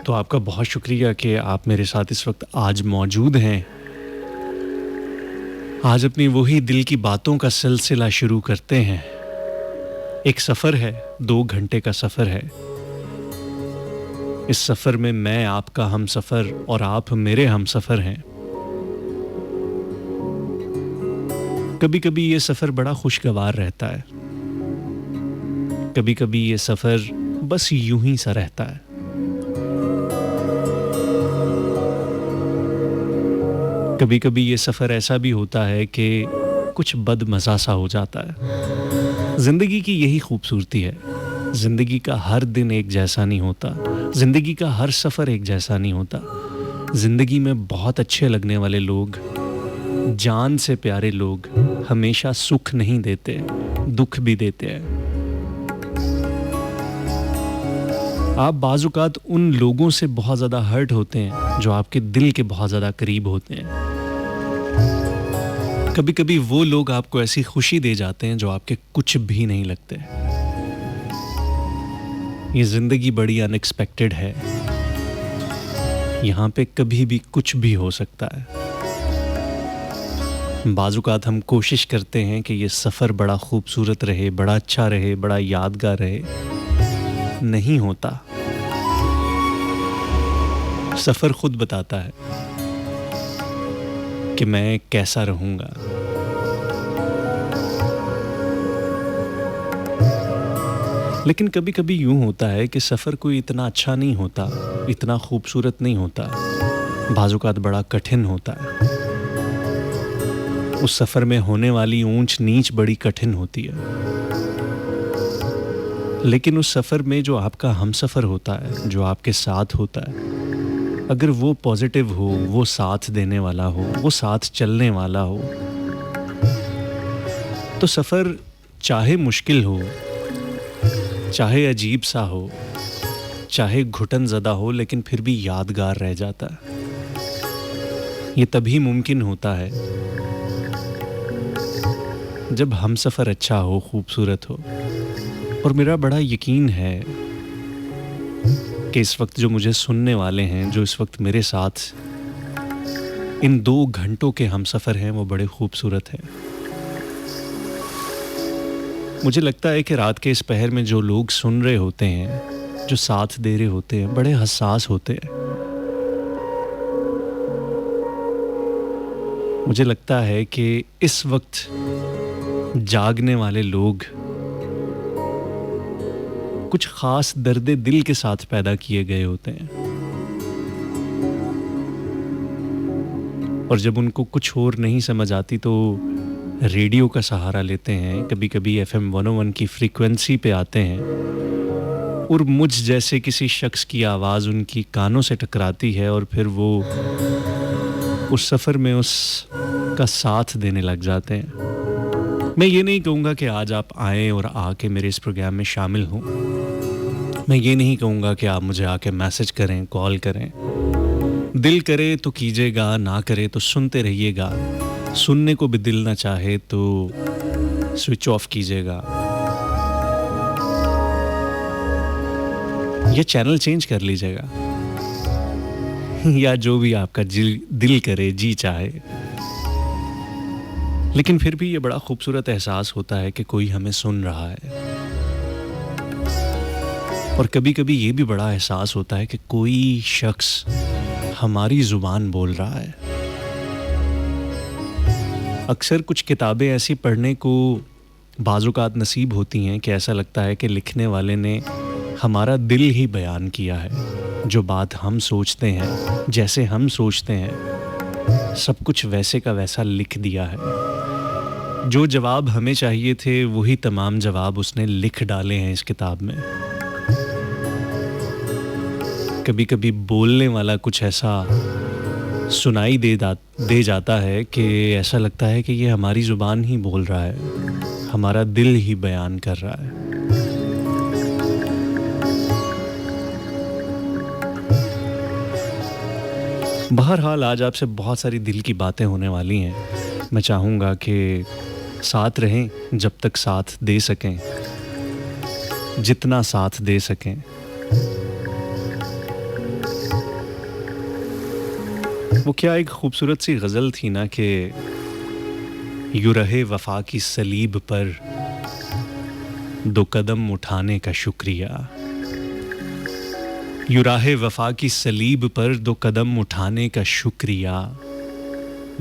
तो आपका बहुत शुक्रिया कि आप मेरे साथ इस वक्त आज मौजूद हैं। आज अपनी वही दिल की बातों का सिलसिला शुरू करते हैं। एक सफ़र है, 2 घंटे का सफ़र है। इस सफ़र में मैं आपका हमसफ़र और आप मेरे हमसफ़र हैं। कभी-कभी ये सफ़र बड़ा खुशगवार रहता है। कभी-कभी ये सफ़र बस यूं ही सा रहता है। कभी-कभी ये सफ़र ऐसा भी होता है कि कुछ बदमज़ा सा हो जाता है। ज़िंदगी की यही खूबसूरती है। ज़िंदगी का हर दिन एक जैसा नहीं होता। ज़िंदगी का हर सफ़र एक जैसा नहीं होता। ज़िंदगी में बहुत अच्छे लगने वाले लोग, जान से प्यारे लोग हमेशा सुख नहीं देते, दुख भी देते हैं। आप बाज़-औक़ात उन लोगों से बहुत ज़्यादा हर्ट होते हैं जो आपके दिल के बहुत ज़्यादा करीब होते हैं। कभी-कभी वो लोग आपको ऐसी खुशी दे जाते हैं जो आपके कुछ भी नहीं लगते। ये ज़िंदगी बड़ी अनएक्सपेक्टेड है। यहाँ पे कभी भी कुछ भी हो सकता है। बाज़-औक़ात हम कोशिश करते हैं कि ये सफ़र बड़ा खूबसूरत रहे, बड़ा अच्छा रहे, बड़ा यादगार रहे। नहीं होता। सफ़र खुद बताता है कि मैं कैसा रहूँगा। लेकिन कभी-कभी यूँ होता है कि सफ़र कोई इतना अच्छा नहीं होता, इतना खूबसूरत नहीं होता। बाज़-औक़ात बड़ा कठिन होता है। उस सफ़र में होने वाली ऊँच-नीच बड़ी कठिन होती है। लेकिन उस सफ़र में जो आपका हमसफ़र होता है, जो आपके साथ होता है, अगर वो पॉज़िटिव हो, वो साथ देने वाला हो, वो साथ चलने वाला हो, तो सफ़र चाहे मुश्किल हो, चाहे अजीब-सा हो, चाहे घुटन-ज़दा हो, लेकिन फिर भी यादगार रह जाता है। ये तभी मुमकिन होता है जब हमसफ़र अच्छा हो, खूबसूरत हो। और मेरा बड़ा यकीन है कि इस वक्त जो मुझे सुनने वाले हैं, जो इस वक्त मेरे साथ इन 2 घंटों के हमसफ़र हैं, वो बड़े खूबसूरत हैं। मुझे लगता है कि रात के इस पहर में जो लोग सुन रहे होते हैं, जो साथ दे रहे होते हैं, बड़े हसास होते हैं। मुझे लगता है कि इस वक्त जागने वाले लोग कुछ ख़ास दर्दे दिल के साथ पैदा किए गए होते हैं। और जब उनको कुछ और नहीं समझ आती तो रेडियो का सहारा लेते हैं, कभी-कभी एफएम 101 की फ्रीक्वेंसी पे आते हैं और मुझ जैसे किसी शख्स की आवाज़ उनकी कानों से टकराती है और फिर वो उस सफ़र में उसका साथ देने लग जाते हैं। मैं ये नहीं कहूँगा कि आज आप आएँ और आके मेरे इस प्रोग्राम में शामिल हों। मैं ये नहीं कहूँगा कि आप मुझे आके मैसेज करें, कॉल करें। दिल करे तो कीजिएगा, ना करे तो सुनते रहिएगा। सुनने को भी दिल ना चाहे तो स्विच ऑफ कीजिएगा। या चैनल चेंज कर लीजिएगा। या जो भी आपका दिल करे, जी चाहे। लेकिन फिर भी ये बड़ा खूबसूरत एहसास होता है कि कोई हमें सुन रहा है। और कभी-कभी ये भी बड़ा एहसास होता है कि कोई शख्स हमारी ज़ुबान बोल रहा है। अक्सर कुछ किताबें ऐसी पढ़ने को बाज़-औक़ात नसीब होती हैं कि ऐसा लगता है कि लिखने वाले ने हमारा दिल ही बयान किया है। जो बात हम सोचते हैं, जैसे हम सोचते हैं, सब कुछ वैसे का वैसा लिख दिया है। जो जवाब हमें चाहिए थे, वही तमाम जवाब उसने लिख डाले हैं इस किताब में। कभी-कभी बोलने वाला कुछ ऐसा सुनाई दे जाता है कि ऐसा लगता है कि ये हमारी ज़ुबान ही बोल रहा है, हमारा दिल ही बयान कर रहा है। बहरहाल आज आपसे बहुत सारी दिल की बातें होने वाली हैं। मैं चाहूँगा कि साथ रहें जब तक साथ दे सकें, जितना साथ दे सकें। वो क्या एक खूबसूरत सी गज़ल थी ना कि यूँ रहे वफ़ा की सलीब पर 2 कदम उठाने का शुक्रिया। यूँ राहे वफ़ा की सलीब पर 2 कदम उठाने का शुक्रिया।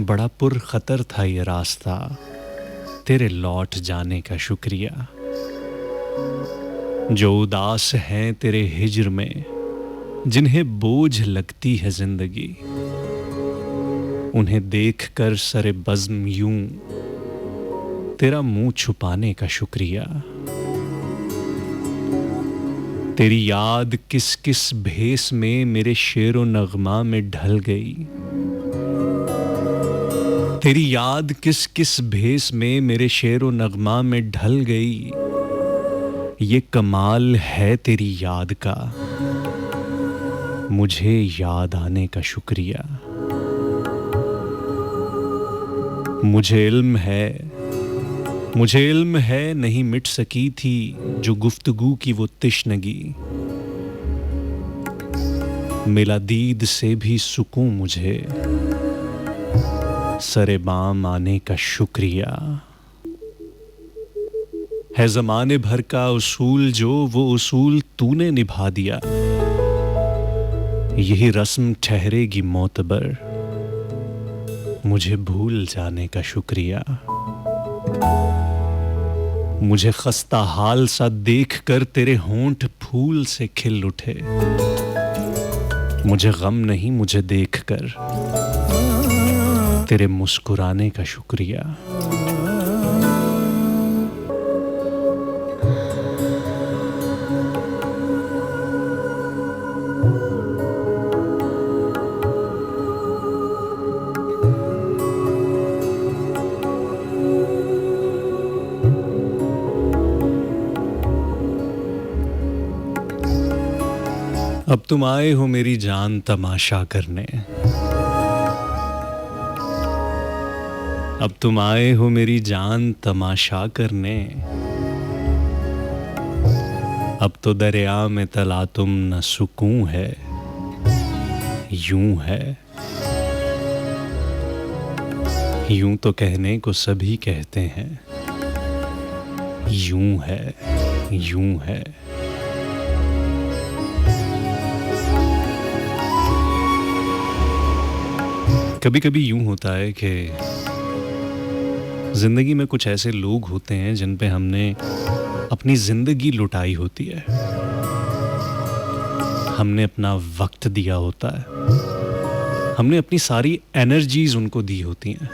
बड़ा पुरख़तर था ये रास्ता, तेरे लौट जाने का शुक्रिया। जो उदास हैं तेरे हिज्र में, जिन्हें बोझ लगती है ज़िंदगी, उन्हें देखकर सरे बज़्म यूं तेरा मुँह छुपाने का शुक्रिया। तेरी याद किस किस भेस में मेरे शेरो नग़्मा में ढल गई। तेरी याद किस किस भेस में मेरे शेरो नग़्मा में ढल गई। ये कमाल है तेरी याद का, मुझे याद आने का शुक्रिया। मुझे इल्म है नहीं मिट सकी थी जो गुफ्तगू की वो तिश्नगी। मिला दीद से भी सुकून मुझे, सरे बाम आने का शुक्रिया। है ज़माने भर का उसूल जो वो उसूल तूने निभा दिया। यही रस्म ठहरेगी मोतबर, मुझे भूल जाने का शुक्रिया। मुझे खस्ता हाल सा देखकर तेरे होंठ फूल से खिल उठे। मुझे गम नहीं मुझे देखकर तेरे मुस्कुराने का शुक्रिया। अब तुम आए हो मेरी जान तमाशा करने। अब तुम आए हो मेरी जान तमाशा करने। अब तो दरिया में तला तुम न सुकून है, यूं है। यूं तो कहने को सभी कहते हैं, यूं है, यूं है। कभी कभी यूं होता है कि जिंदगी में कुछ ऐसे लोग होते हैं जिन पे हमने अपनी जिंदगी लुटाई होती है। हमने अपना वक्त दिया होता है, हमने अपनी सारी एनर्जीज उनको दी होती हैं।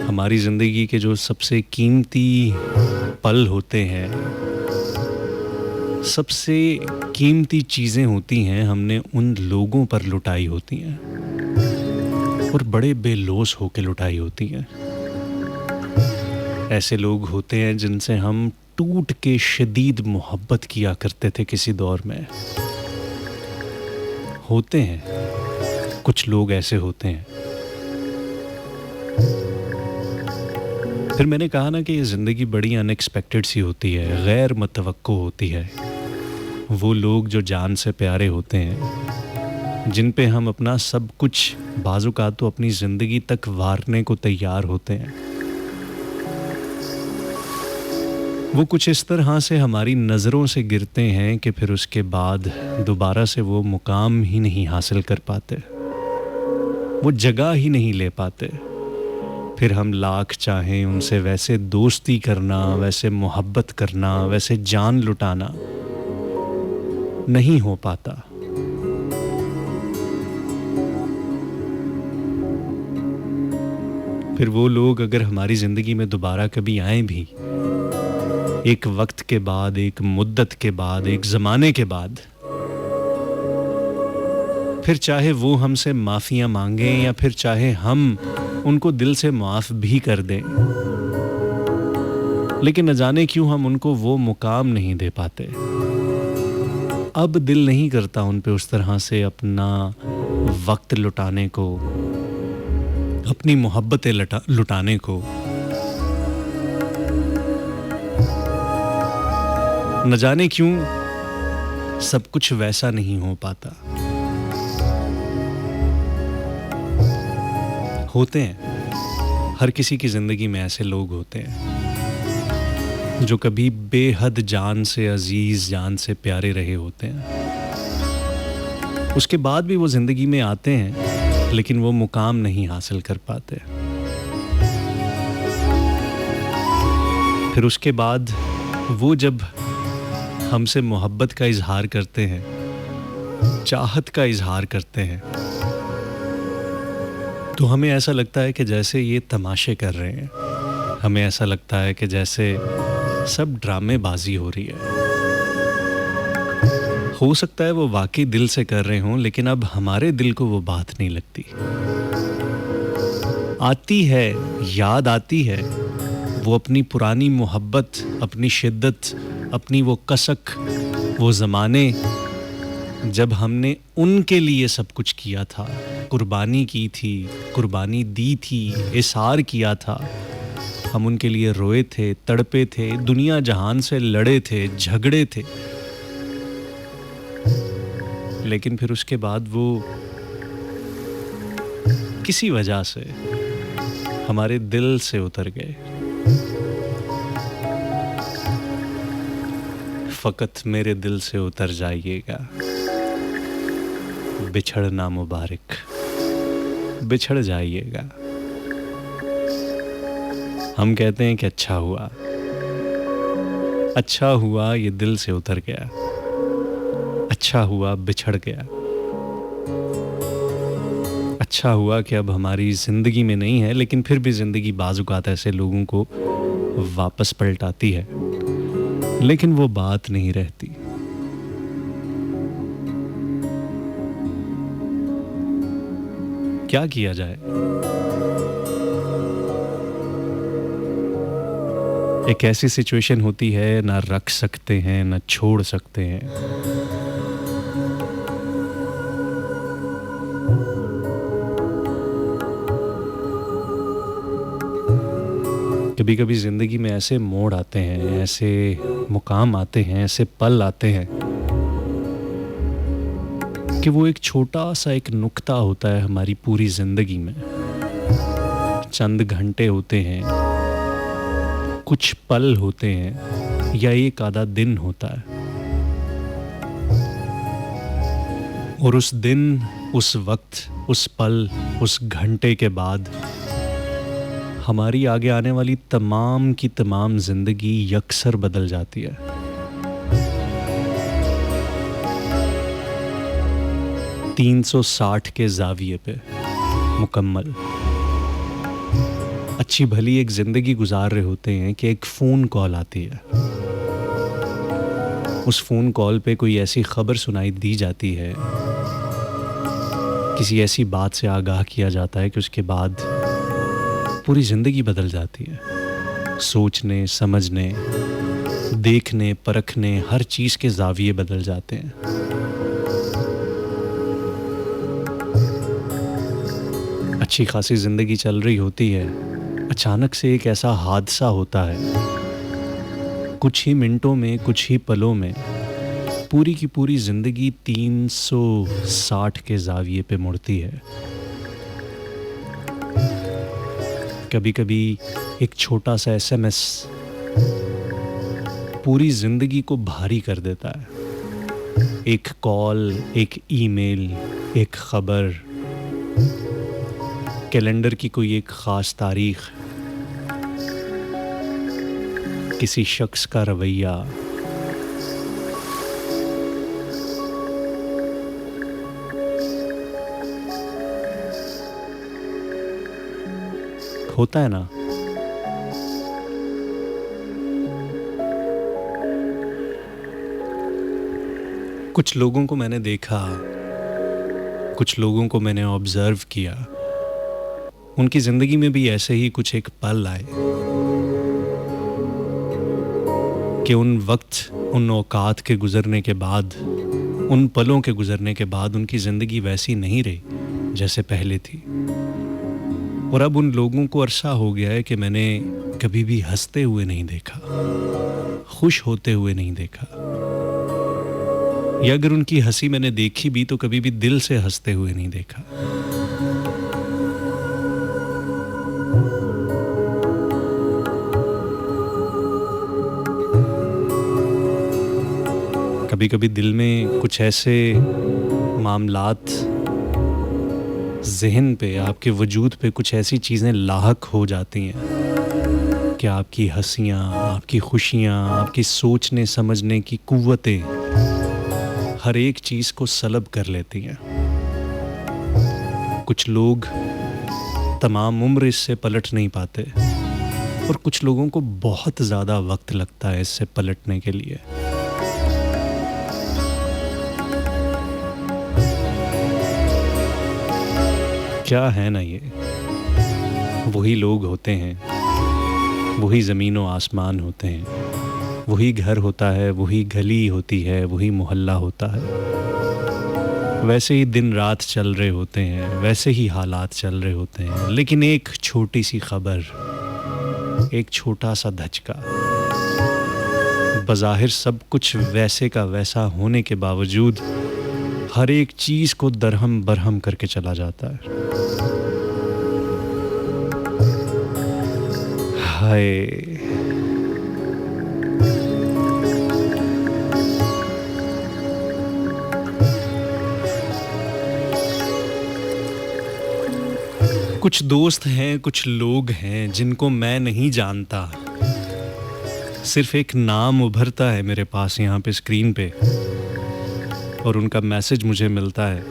हमारी जिंदगी के जो सबसे कीमती पल होते हैं, सबसे कीमती चीज़ें होती हैं, हमने उन लोगों पर लुटाई होती हैं और बड़े बेलौस होकर लुटाई होती हैं। ऐसे लोग होते हैं जिनसे हम टूट के शदीद मोहब्बत किया करते थे किसी दौर में। होते हैं कुछ लोग ऐसे होते हैं। फिर मैंने कहा ना कि ये ज़िंदगी बड़ी अनएक्सपेक्टेड सी होती है, गैर मुतवक्को होती है। वो लोग जो जान से प्यारे होते हैं, जिन पे हम अपना सब कुछ बाज़-औक़ात तो अपनी ज़िंदगी तक वारने को तैयार होते हैं, वो कुछ इस तरह से हमारी नज़रों से गिरते हैं कि फिर उसके बाद दोबारा से वो मुकाम ही नहीं हासिल कर पाते, वो जगह ही नहीं ले पाते। फिर हम लाख चाहें उनसे वैसे दोस्ती करना, वैसे मोहब्बत करना, वैसे जान लुटाना नहीं हो पाता। फिर वो लोग अगर हमारी ज़िंदगी में दोबारा कभी आए भी, एक वक्त के बाद, एक मुद्दत के बाद, एक ज़माने के बाद, फिर चाहे वो हमसे माफ़ियाँ मांगें या फिर चाहे हम उनको दिल से माफ़ भी कर दें, लेकिन न जाने क्यों हम उनको वो मुकाम नहीं दे पाते। अब दिल नहीं करता उन पे उस तरह से अपना वक्त लुटाने को, अपनी मोहब्बतें लुटाने को। न जाने क्यों सब कुछ वैसा नहीं हो पाता। होते हैं, हर किसी की ज़िंदगी में ऐसे लोग होते हैं जो कभी बेहद जान से अजीज़, जान से प्यारे रहे होते हैं। उसके बाद भी वो ज़िंदगी में आते हैं, लेकिन वो मुकाम नहीं हासिल कर पाते। फिर उसके बाद वो जब हमसे मोहब्बत का इज़हार करते हैं, चाहत का इज़हार करते हैं, तो हमें ऐसा लगता है कि जैसे ये तमाशे कर रहे हैं। हमें ऐसा लगता है कि जैसे सब ड्रामेबाजी हो रही है। हो सकता है वो वाकई दिल से कर रहे हों, लेकिन अब हमारे दिल को वो बात नहीं लगती। आती है, याद आती है वो अपनी पुरानी मोहब्बत, अपनी शिद्दत, अपनी वो कसक, वो ज़माने जब हमने उनके लिए सब कुछ किया था, कुर्बानी की थी, कुर्बानी दी थी, इसार किया था। हम उनके लिए रोए थे, तड़पे थे, दुनिया जहान से लड़े थे, झगड़े थे। लेकिन फिर उसके बाद वो किसी वजह से हमारे दिल से उतर गए। फ़कत मेरे दिल से उतर जाइएगा, बिछड़ना मुबारक, बिछड़ जाइएगा। हम कहते हैं कि अच्छा हुआ ये दिल से उतर गया, अच्छा हुआ बिछड़ गया, अच्छा हुआ कि अब हमारी ज़िंदगी में नहीं है। लेकिन फिर भी ज़िंदगी बाज़-औक़ात ऐसे लोगों को वापस पलटाती है, लेकिन वो बात नहीं रहती। क्या किया जाए? एक ऐसी सिचुएशन होती है, ना रख सकते हैं, ना छोड़ सकते हैं। कभी-कभी ज़िंदगी में ऐसे मोड़ आते हैं, ऐसे मुकाम आते हैं, ऐसे पल आते हैं कि वो एक छोटा-सा एक नुक्ता होता है हमारी पूरी ज़िंदगी में। चंद घंटे होते हैं, कुछ पल होते हैं, या एक आधा दिन होता है। और उस दिन, उस वक्त, उस पल, उस घंटे के बाद हमारी आगे आने वाली तमाम की तमाम ज़िंदगी यकसर बदल जाती है। तीन 360 के ज़ाविये पे मुकम्मल। अच्छी भली एक ज़िंदगी गुजार रहे होते हैं कि एक फ़ोन कॉल आती है। उस फ़ोन कॉल पे कोई ऐसी ख़बर सुनाई दी जाती है, किसी ऐसी बात से आगाह किया जाता है कि उसके बाद पूरी ज़िंदगी बदल जाती है। सोचने, समझने, देखने, परखने, हर चीज़ के ज़ाविये बदल जाते हैं। अच्छी खासी ज़िंदगी चल रही होती है, अचानक से एक ऐसा हादसा होता है, कुछ ही मिनटों में, कुछ ही पलों में पूरी की पूरी ज़िंदगी 360 के ज़ाविये पे मुड़ती है। कभी-कभी एक छोटा सा SMS पूरी ज़िंदगी को भारी कर देता है। एक कॉल, एक ईमेल, एक ख़बर, कैलेंडर की कोई एक ख़ास तारीख़, किसी शख्स का रवैया, होता है ना। कुछ लोगों को मैंने देखा, कुछ लोगों को मैंने ऑब्ज़र्व किया, उनकी ज़िंदगी में भी ऐसे ही कुछ एक पल आए कि उन वक्त, उन औकात के गुज़रने के बाद, उन पलों के गुज़रने के बाद उनकी ज़िंदगी वैसी नहीं रही जैसे पहले थी। और अब उन लोगों को अरसा हो गया है कि मैंने कभी भी हंसते हुए नहीं देखा, खुश होते हुए नहीं देखा, या अगर उनकी हंसी मैंने देखी भी तो कभी भी दिल से हंसते हुए नहीं देखा। कभी-कभी दिल में कुछ ऐसे मामलात ज़हन पे, आपके वजूद पे कुछ ऐसी चीज़ें लाहक हो जाती हैं कि आपकी हँसियाँ, आपकी खुशियाँ, आपकी सोचने समझने की कुव्वतें हर एक चीज़ को सलब कर लेती हैं। कुछ लोग तमाम उम्र इससे पलट नहीं पाते और कुछ लोगों को बहुत ज़्यादा वक्त लगता है इससे पलटने के लिए। क्या है ना ये, वही लोग होते हैं, वही ज़मीन व आसमान होते हैं, वही घर होता है, वही गली होती है, वही मोहल्ला होता है। वैसे ही दिन रात चल रहे होते हैं, वैसे ही हालात चल रहे होते हैं, लेकिन एक छोटी सी खबर, एक छोटा सा धचका, बज़ाहिर सब कुछ वैसे का वैसा होने के बावजूद हर एक चीज़ को दरहम बरहम करके चला जाता है। हाय, कुछ दोस्त हैं, कुछ लोग हैं जिनको मैं नहीं जानता, सिर्फ एक नाम उभरता है मेरे पास यहाँ पे स्क्रीन पे और उनका मैसेज मुझे मिलता है।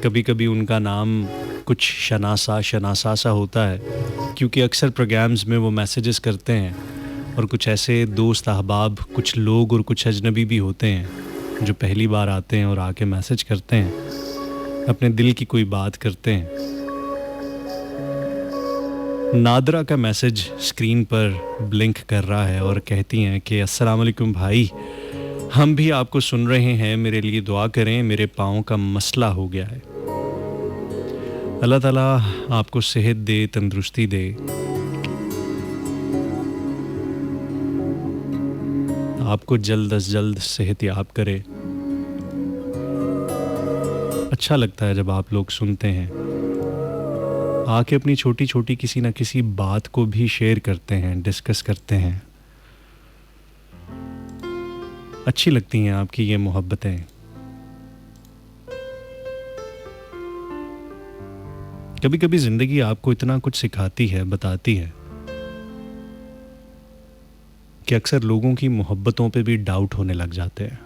कभी-कभी उनका नाम कुछ शनासा सा होता है, क्योंकि अक्सर प्रोग्राम्स में वो मैसेजेस करते हैं और कुछ ऐसे दोस्त अहबाब, कुछ लोग और कुछ अजनबी भी होते हैं जो पहली बार आते हैं और आके मैसेज करते हैं, अपने दिल की कोई बात करते हैं। नादरा का मैसेज स्क्रीन पर ब्लिंक कर रहा है और कहती हैं कि अस्सलाम वालेकुम भाई, हम भी आपको सुन रहे हैं, मेरे लिए दुआ करें, मेरे पाँव का मसला हो गया है। अल्लाह ताला आपको सेहत दे, तंदुरुस्ती दे, आपको जल्द अज जल्द सेहतयाब करे। अच्छा लगता है जब आप लोग सुनते हैं, आके अपनी छोटी छोटी किसी ना किसी बात को भी शेयर करते हैं, डिस्कस करते हैं। अच्छी लगती हैं आपकी ये मोहब्बतें। कभी कभी ज़िंदगी आपको इतना कुछ सिखाती है, बताती है कि अक्सर लोगों की मोहब्बतों पे भी डाउट होने लग जाते हैं।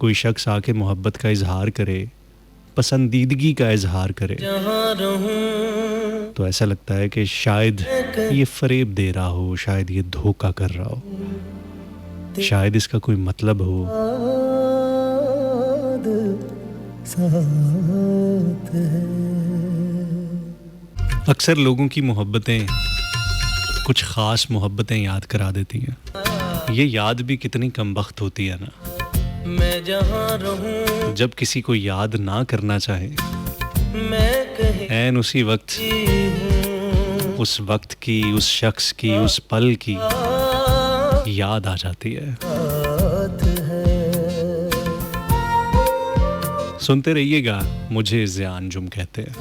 कोई शख्स आके मोहब्बत का इजहार करे, पसंदीदगी का इजहार करे, तो ऐसा लगता है कि शायद ये फरेब दे रहा हो, शायद ये धोखा कर रहा हो, शायद इसका कोई मतलब हो। अक्सर लोगों की मोहब्बतें कुछ ख़ास मोहब्बतें याद करा देती हैं। ये याद भी कितनी कमबख्त होती है ना, मैं जहाँ रहूं, जब किसी को याद ना करना चाहे, मैं कहीं ऐन उसी वक्त, उस वक्त की, उस शख्स की, उस पल की याद आ जाती है। सुनते रहिएगा, मुझे ज़िया अंजुम कहते हैं।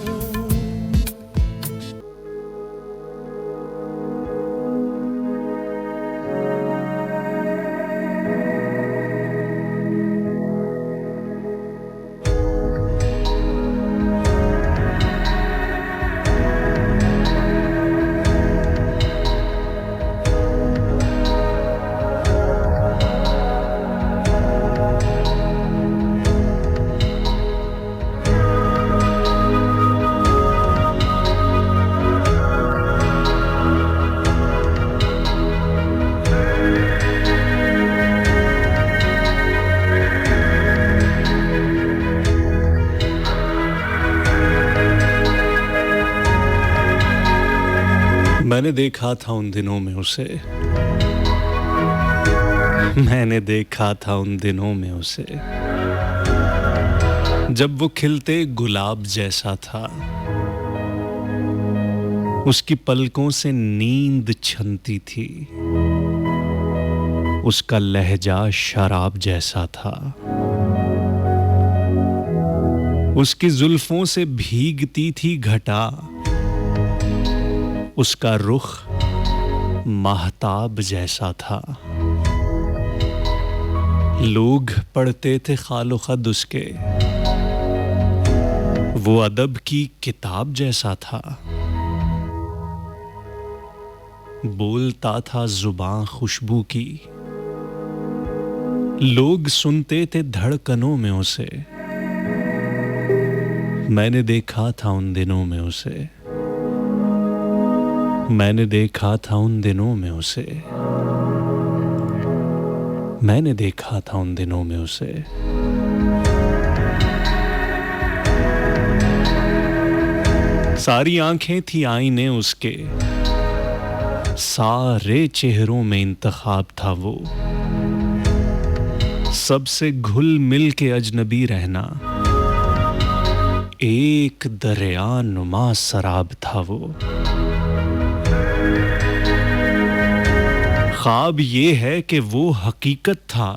मैंने देखा था उन दिनों में उसे, मैंने देखा था उन दिनों में उसे, जब वो खिलते गुलाब जैसा था, उसकी पलकों से नींद छनती थी, उसका लहजा शराब जैसा था, उसकी जुल्फों से भीगती थी घटा, उसका रुख महताब जैसा था। लोग पढ़ते थे खालो खद उसके, वो अदब की किताब जैसा था। बोलता था जुबान खुशबू की, लोग सुनते थे धड़कनों में उसे। मैंने देखा था उन दिनों में उसे, मैंने देखा था उन दिनों में उसे, मैंने देखा था उन दिनों में उसे। सारी आंखें थी आईने उसके, सारे चेहरों में इंतखाब था वो। सबसे घुल मिल के अजनबी रहना, एक दरिया नुमा शराब था वो। ख्वाब ये है कि वो हकीकत था,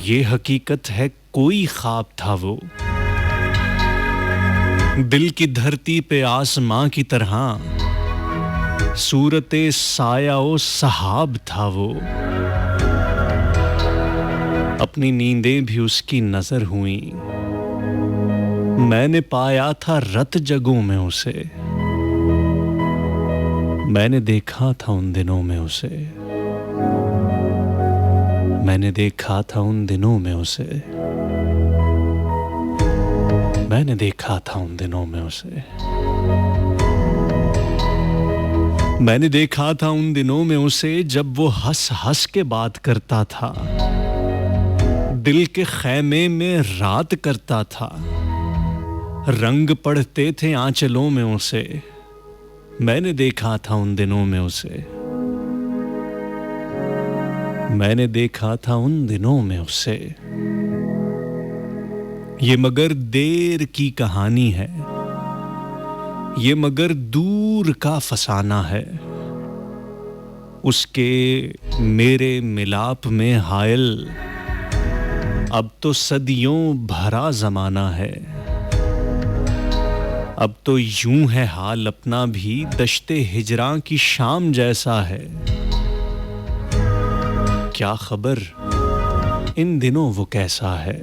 ये हकीकत है कोई ख्वाब था वो। दिल की धरती पे आसमां की तरह सूरते साया ओ सहाब था वो। अपनी नींदें भी उसकी नजर हुई, मैंने पाया था रत जगों में उसे। मैंने देखा था उन दिनों में उसे, मैंने देखा था उन दिनों में उसे, मैंने देखा था उन दिनों में उसे। मैंने देखा था उन दिनों में उसे जब वो हंस हंस के बात करता था, दिल के खैमे में रात करता था। रंग पढ़ते थे आंचलों में उसे, मैंने देखा था उन दिनों में उसे, मैंने देखा था उन दिनों में उसे। ये मगर देर की कहानी है, ये मगर दूर का फसाना है। उसके मेरे मिलाप में हायल अब तो सदियों भरा जमाना है। अब तो यूं है हाल अपना भी दश्ते हिजरां की शाम जैसा है। क्या खबर इन दिनों वो कैसा है,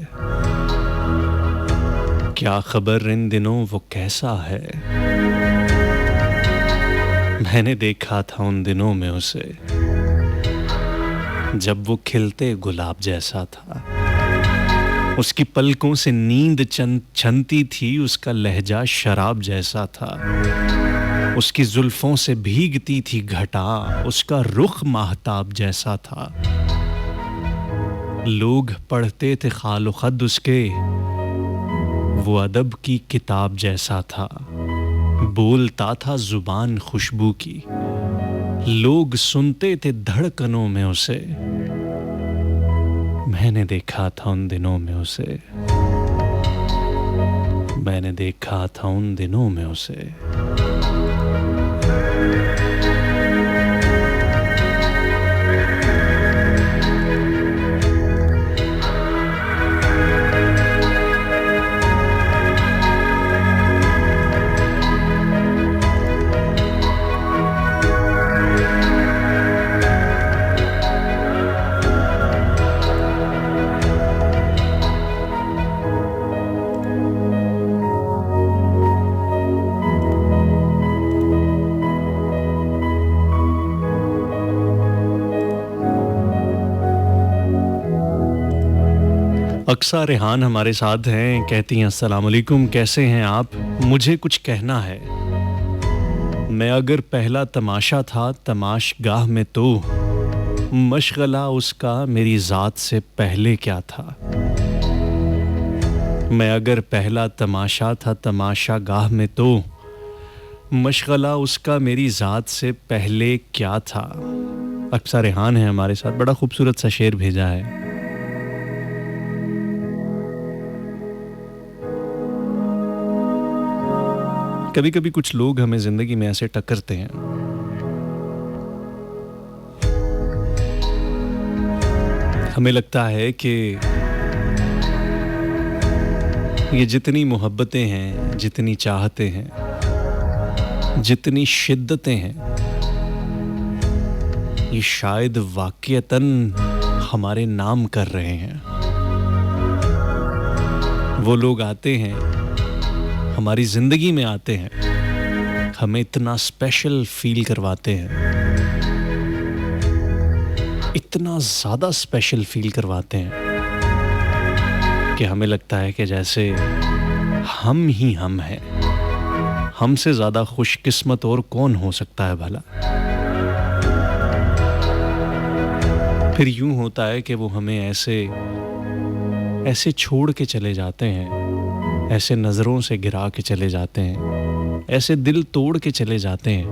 क्या खबर इन दिनों वो कैसा है। मैंने देखा था उन दिनों में उसे जब वो खिलते गुलाब जैसा था। उसकी पलकों से नींद छनती थी, उसका लहजा शराब जैसा था। उसकी जुल्फों से भीगती थी घटा, उसका रुख माहताब जैसा था। लोग पढ़ते थे खालो खद उसके, वो अदब की किताब जैसा था। बोलता था जुबान खुशबू की, लोग सुनते थे धड़कनों में उसे। मैंने देखा था उन दिनों में उसे, मैंने देखा था उन दिनों में उसे। अक्सा रेहान हमारे साथ हैं, कहती हैं अस्सलाम वालेकुम, कैसे हैं आप? मुझे कुछ कहना है। मैं अगर पहला तमाशा था तमाशगाह में तो मशगला उसका मेरी ज़ात से पहले क्या था। मैं अगर पहला तमाशा था तमाशागाह में तो मशगला उसका मेरी ज़ात से पहले क्या था। अक्सा रेहान है हमारे साथ, बड़ा खूबसूरत सा शेर भेजा है। कभी कभी कुछ लोग हमें जिंदगी में ऐसे टक्करते हैं, हमें लगता है कि ये जितनी मोहब्बतें हैं, जितनी चाहते हैं, जितनी शिद्दतें हैं, ये शायद वाक़ईतन हमारे नाम कर रहे हैं। वो लोग आते हैं, हमारी ज़िंदगी में आते हैं, हमें इतना स्पेशल फील करवाते हैं, इतना ज़्यादा स्पेशल फील करवाते हैं कि हमें लगता है कि जैसे हम ही हम हैं। हमसे ज़्यादा खुशकिस्मत और कौन हो सकता है भला। फिर यूं होता है कि वो हमें ऐसे छोड़ के चले जाते हैं, ऐसे नज़रों से गिरा के चले जाते हैं, ऐसे दिल तोड़ के चले जाते हैं।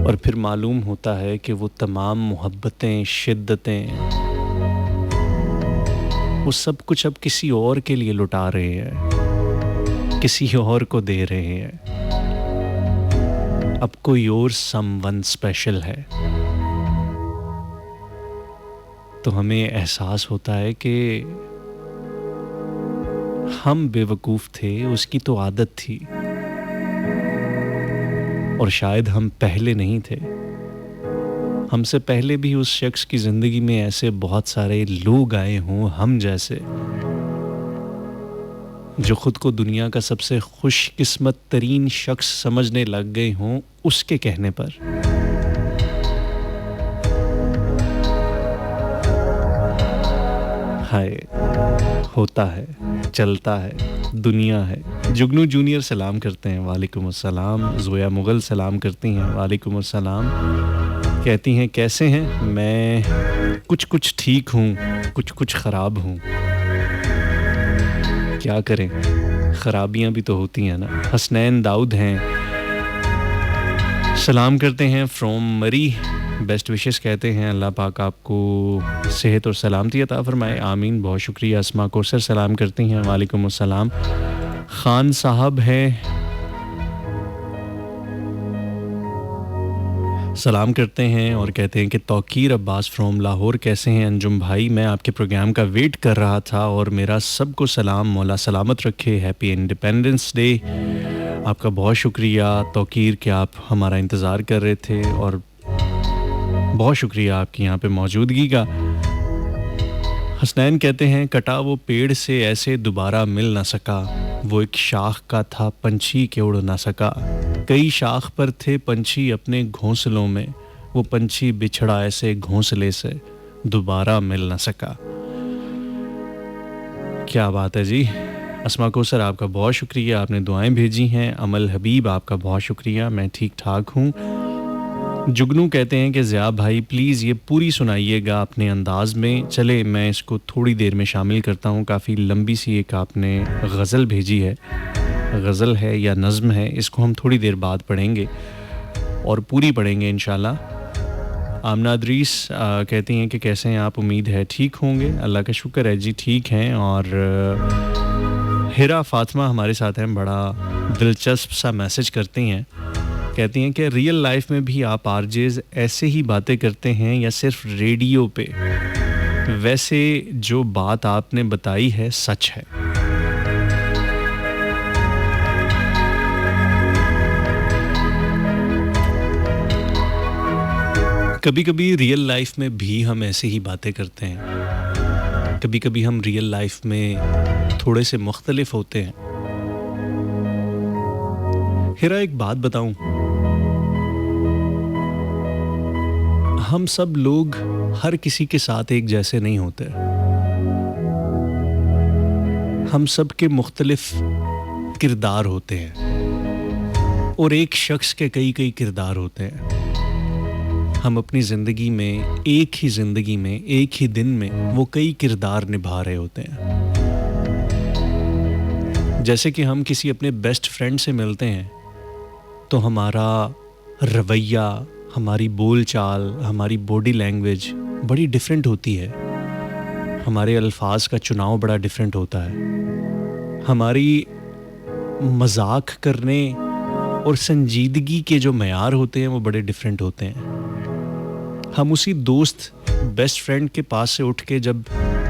और फिर मालूम होता है कि वो तमाम मोहब्बतें, शिद्दतें, वो सब कुछ अब किसी और के लिए लुटा रहे हैं, किसी और को दे रहे हैं। अब कोई और समवन स्पेशल है। तो हमें एहसास होता है कि हम बेवकूफ़ थे, उसकी तो आदत थी, और शायद हम पहले नहीं थे। हमसे पहले भी उस शख्स की ज़िंदगी में ऐसे बहुत सारे लोग आए हों हम जैसे, जो ख़ुद को दुनिया का सबसे खुशकिस्मत तरीन शख्स समझने लग गए हों उसके कहने पर। हाय, होता है, चलता है, दुनिया है। जुगनू जूनियर सलाम करते हैं, वालेकुम अस्सलाम। ज़ोया मुग़ल सलाम करती हैं, वालेकुम अस्सलाम। कहती हैं कैसे हैं? मैं कुछ ठीक हूँ, कुछ ख़राब हूँ। क्या करें, ख़राबियाँ भी तो होती हैं ना। हसनैन दाऊद हैं, सलाम करते हैं फ्रॉम मरी। बेस्ट विशेस कहते हैं, अल्लाह पाक आपको सेहत और सलामती अता फ़रमाए, आमीन। बहुत शुक्रिया। अस्मा कोसर सलाम करती हैं, वालेकुम अस्सलाम। ख़ान साहब हैं, सलाम करते हैं और कहते हैं कि तौकीर अब्बास फ्रॉम लाहौर, कैसे हैं अंजुम भाई? मैं आपके प्रोग्राम का वेट कर रहा था और मेरा सबको सलाम, मौला सलामत रखे। Happy independence day. आपका बहुत शुक्रिया तौकीर कि आप हमारा इंतज़ार कर रहे थे, और बहुत शुक्रिया आपकी यहाँ पे मौजूदगी का। हसनैन कहते हैं कटा वो पेड़ से ऐसे दोबारा मिल ना सका, वो एक शाख का था पंछी के उड़ ना सका। कई शाख पर थे पंछी अपने घोंसलों में, वो पंछी बिछड़ा ऐसे घोंसले से दोबारा मिल ना सका। क्या बात है जी। अस्मा कोसर आपका बहुत शुक्रिया, आपने दुआएं भेजी हैं। अमल हबीब आपका बहुत शुक्रिया, मैं ठीक ठाक हूँ। जुगनू कहते हैं कि ज़िया भाई प्लीज़ ये पूरी सुनाइएगा अपने अंदाज़ में। चले मैं इसको थोड़ी देर में शामिल करता हूँ। काफ़ी लंबी सी एक आपने गज़ल भेजी है, गज़ल है या नज़्म है, इसको हम थोड़ी देर बाद पढ़ेंगे और पूरी पढ़ेंगे इंशाल्लाह। आमना अदरीस कहती हैं कि कैसे हैं आप? उम्मीद है ठीक होंगे। अल्लाह का शुक्र है जी, ठीक हैं। और हिरा फ़ातिमा हमारे साथ हैं, बड़ा दिलचस्प सा मैसेज करती हैं। कहती हैं कि रियल लाइफ में भी आप आरजेज़ ऐसे ही बातें करते हैं या सिर्फ रेडियो पे? वैसे जो बात आपने बताई है सच है। कभी कभी रियल लाइफ में भी हम ऐसे ही बातें करते हैं। कभी कभी हम रियल लाइफ में थोड़े से मुख्तलिफ होते हैं। हिरा एक बात बताऊं, हम सब लोग हर किसी के साथ एक जैसे नहीं होते। हम सब के मुख्तलिफ किरदार होते हैं और एक शख्स के कई कई किरदार होते हैं। हम अपनी ज़िंदगी में, एक ही ज़िंदगी में, एक ही दिन में वो कई किरदार निभा रहे होते हैं। जैसे कि हम किसी अपने बेस्ट फ्रेंड से मिलते हैं तो हमारा रवैया, हमारी बोलचाल, हमारी बॉडी लैंग्वेज बड़ी डिफरेंट होती है। हमारे अल्फाज का चुनाव बड़ा डिफरेंट होता है। हमारी मजाक करने और संजीदगी के जो मयार होते हैं वो बड़े डिफरेंट होते हैं। हम उसी दोस्त बेस्ट फ्रेंड के पास से उठ के जब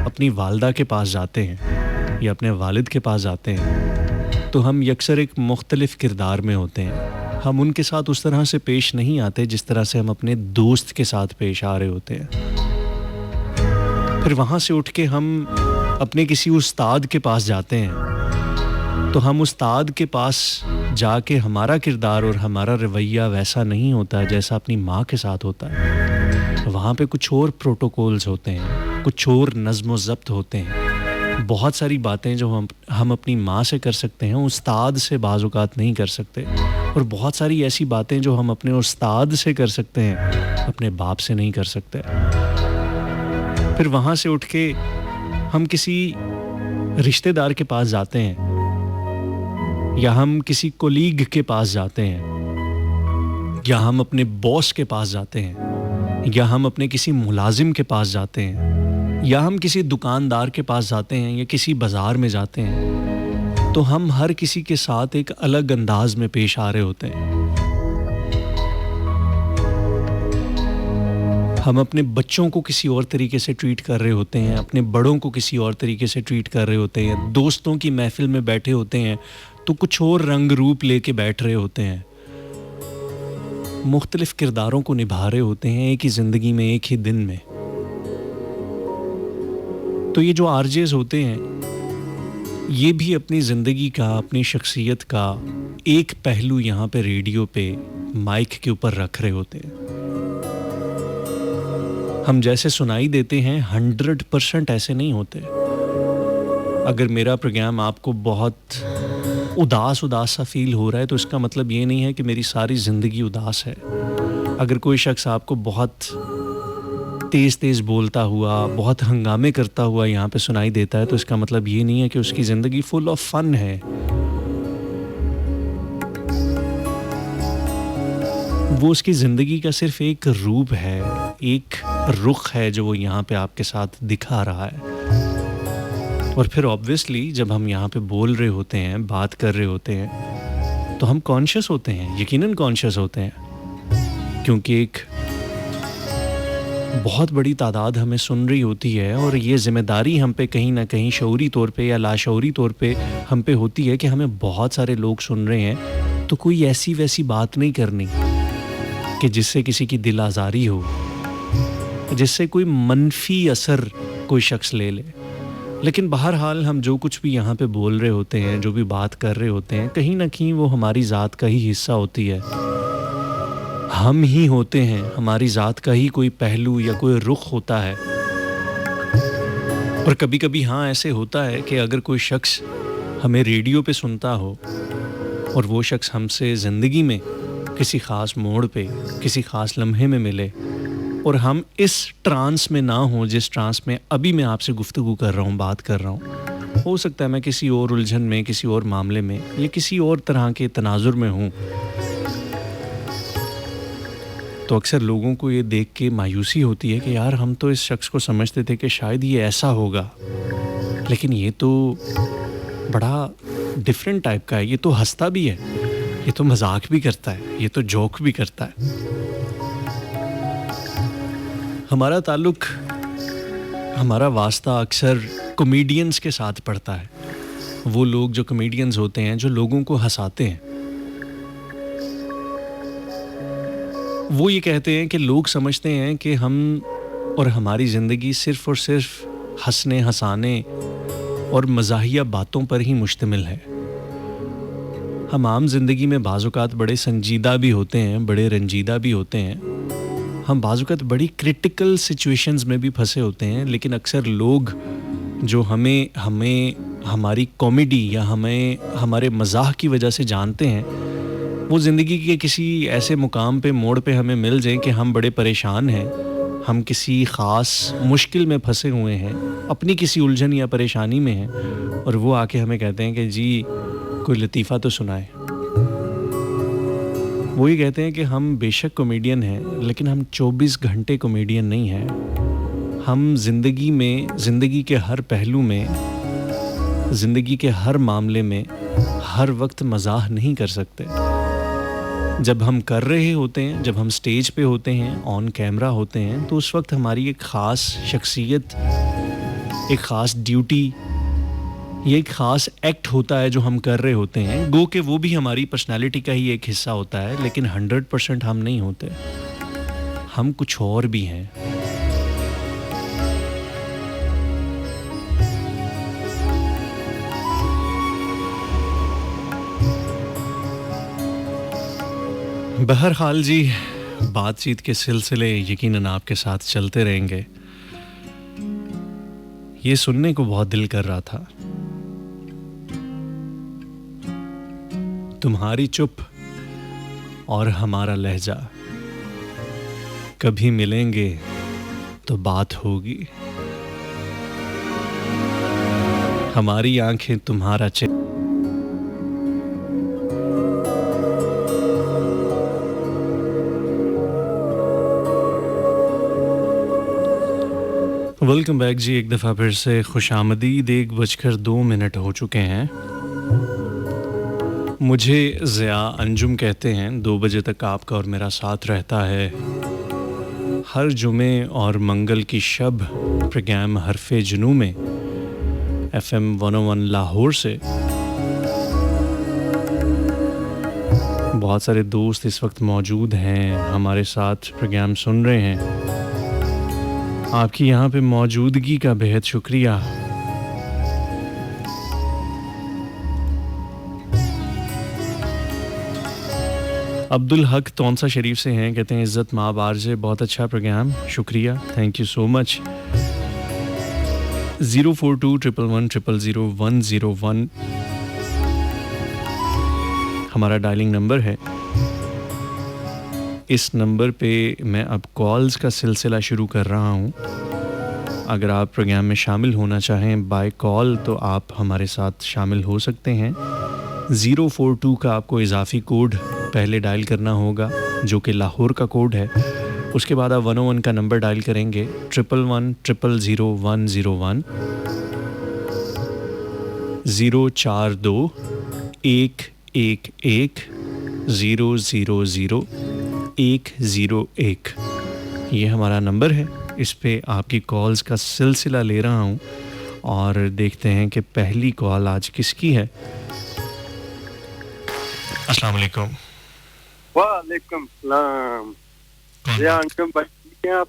अपनी वालदा के पास जाते हैं या अपने वालिद के पास जाते हैं तो हम यकसर एक मुख्तलिफ किरदार में होते हैं। हम उनके साथ उस तरह से पेश नहीं आते जिस तरह से हम अपने दोस्त के साथ पेश आ रहे होते हैं। फिर वहाँ से उठ के हम अपने किसी उस्ताद के पास जाते हैं, तो हम उस्ताद के पास जाके हमारा किरदार और हमारा रवैया वैसा नहीं होता है जैसा अपनी माँ के साथ होता है। वहाँ पे कुछ और प्रोटोकॉल्स होते हैं, कुछ और नज़्म ज़ब्त होते हैं। बहुत सारी बातें जो हम अपनी माँ से कर सकते हैं, उस्ताद से बाज़ औक़ात नहीं कर सकते, और बहुत सारी ऐसी बातें जो हम अपने उस्ताद से कर सकते हैं, अपने बाप से नहीं कर सकते। फिर वहाँ से उठ के हम किसी रिश्तेदार के पास जाते हैं, या हम किसी कोलीग के पास जाते हैं, या हम अपने बॉस के पास जाते हैं, या हम अपने किसी मुलाजिम के पास जाते हैं, या हम किसी दुकानदार के पास जाते हैं, या किसी बाज़ार में जाते हैं, तो हम हर किसी के साथ एक अलग अंदाज में पेश आ रहे होते हैं। हम अपने बच्चों को किसी और तरीके से ट्रीट कर रहे होते हैं, अपने बड़ों को किसी और तरीके से ट्रीट कर रहे होते हैं, दोस्तों की महफिल में बैठे होते हैं तो कुछ और रंग रूप लेके बैठ रहे होते हैं, मुख्तलिफ किरदारों को निभा रहे होते हैं एक ही ज़िंदगी में, एक ही दिन में। तो ये जो आरजेस होते हैं, ये भी अपनी ज़िंदगी का, अपनी शख्सियत का एक पहलू यहाँ पे रेडियो पे माइक के ऊपर रख रहे होते हैं। हम जैसे सुनाई देते हैं 100% ऐसे नहीं होते। अगर मेरा प्रोग्राम आपको बहुत उदास सा फील हो रहा है तो इसका मतलब ये नहीं है कि मेरी सारी ज़िंदगी उदास है। अगर कोई शख्स आपको बहुत तेज़ बोलता हुआ, बहुत हंगामे करता हुआ यहाँ पे सुनाई देता है तो इसका मतलब ये नहीं है कि उसकी ज़िंदगी फुल ऑफ फन है। वो उसकी ज़िंदगी का सिर्फ एक रूप है, एक रुख है जो वो यहाँ पे आपके साथ दिखा रहा है। और फिर ऑब्वियसली जब हम यहाँ पे बोल रहे होते हैं, बात कर रहे होते हैं, तो हम कॉन्शियस होते हैं, यकीनन कॉन्शियस होते हैं, क्योंकि एक बहुत बड़ी तादाद हमें सुन रही होती है और ये ज़िम्मेदारी हम पे कहीं ना कहीं शऊरी तौर पे या लाशऊरी तौर पे हम पे होती है कि हमें बहुत सारे लोग सुन रहे हैं, तो कोई ऐसी वैसी बात नहीं करनी कि जिससे किसी की दिल आज़ारी हो, जिससे कोई मनफी असर कोई शख्स ले ले। लेकिन बहरहाल हम जो कुछ भी यहाँ पे बोल रहे होते हैं, जो भी बात कर रहे होते हैं, कहीं ना कहीं वो हमारी ज़ात का ही हिस्सा होती है। हम ही होते हैं, हमारी ज़ात का ही कोई पहलू या कोई रुख होता है। और कभी कभी हाँ ऐसे होता है कि अगर कोई शख्स हमें रेडियो पे सुनता हो और वो शख्स हमसे ज़िंदगी में किसी ख़ास मोड़ पे, किसी ख़ास लम्हे में मिले और हम इस ट्रांस में ना हो जिस ट्रांस में अभी मैं आपसे गुफ्तगू कर रहा हूँ, बात कर रहा हूँ, हो सकता है मैं किसी और उलझन में, किसी और मामले में या किसी और तरह के तनाजुर में हूँ, तो अक्सर लोगों को ये देख के मायूसी होती है कि यार हम तो इस शख्स को समझते थे कि शायद ये ऐसा होगा, लेकिन ये तो बड़ा डिफरेंट टाइप का है, ये तो हंसता भी है, ये तो मजाक भी करता है, ये तो जोक भी करता है। हमारा ताल्लुक, हमारा वास्ता अक्सर कॉमेडियंस के साथ पड़ता है। वो लोग जो कॉमेडियंस होते हैं, जो लोगों को हंसाते हैं। वो ये कहते हैं कि लोग समझते हैं कि हम और हमारी ज़िंदगी सिर्फ़ और सिर्फ हंसने, हंसाने और मज़ाहिया बातों पर ही मुश्तमिल है। हम आम ज़िंदगी में बाज़ औक़ात बड़े संजीदा भी होते हैं, बड़े रंजीदा भी होते हैं, हम बाज़ औक़ात बड़ी क्रिटिकल सिचुएशंस में भी फंसे होते हैं, लेकिन अक्सर लोग जो हमें हमारी कॉमेडी या हमें हमारे मज़ाह की वजह से जानते हैं, वो ज़िंदगी के किसी ऐसे मुकाम पे, मोड़ पे हमें मिल जाए कि हम बड़े परेशान हैं, हम किसी ख़ास मुश्किल में फंसे हुए हैं, अपनी किसी उलझन या परेशानी में हैं, और वो आके हमें कहते हैं कि जी कोई लतीफ़ा तो सुनाए। वो ये कहते हैं कि हम बेशक कॉमेडियन हैं, लेकिन हम 24 घंटे कॉमेडियन नहीं हैं। हम ज़िंदगी में, ज़िंदगी के हर पहलू में, ज़िंदगी के हर मामले में हर वक्त मज़ाह नहीं कर सकते। जब हम कर रहे होते हैं, जब हम स्टेज पे होते हैं, ऑन कैमरा होते हैं, तो उस वक्त हमारी एक ख़ास शख्सियत, एक ख़ास ड्यूटी ये एक ख़ास एक्ट होता है जो हम कर रहे होते हैं, गो के वो भी हमारी पर्सनालिटी का ही एक हिस्सा होता है, लेकिन 100% हम नहीं होते, हम कुछ और भी हैं। बहरहाल जी, बातचीत के सिलसिले यकीनन आपके साथ चलते रहेंगे। ये सुनने को बहुत दिल कर रहा था, तुम्हारी चुप और हमारा लहजा, कभी मिलेंगे तो बात होगी, हमारी आंखें तुम्हारा चेहरा। वेलकम बैक जी, एक दफ़ा फिर से खुशामदीद। 1:02 हो चुके हैं। मुझे ज़िया अंजुम कहते हैं। 2 बजे तक आपका और मेरा साथ रहता है। हर जुमे और मंगल की शब प्रोग्राम हरफ़े जुनू में FM 101 लाहौर से बहुत सारे दोस्त इस वक्त मौजूद हैं, हमारे साथ प्रोग्राम सुन रहे हैं। आपकी यहाँ पे मौजूदगी का बेहद शुक्रिया। अब्दुल हक तौनसा शरीफ से हैं, कहते हैं इज़्ज़त माब आरजे, बहुत अच्छा प्रोग्राम, शुक्रिया, थैंक यू सो मच। 0421111000101 हमारा डायलिंग नंबर है। इस नंबर पे मैं अब कॉल्स का सिलसिला शुरू कर रहा हूँ। अगर आप प्रोग्राम में शामिल होना चाहें बाय कॉल तो आप हमारे साथ शामिल हो सकते हैं। 042 का आपको इजाफी कोड पहले डायल करना होगा जो कि लाहौर का कोड है। उसके बाद आप 101 का नंबर डायल करेंगे 11100101 042 111 000 101। ये हमारा नंबर है। इस पे आपकी कॉल्स का सिलसिला ले रहा हूँ और देखते हैं कि पहली कॉल आज किसकी है। अस्सलाम वालेकुम। वालेकुम सलाम। आप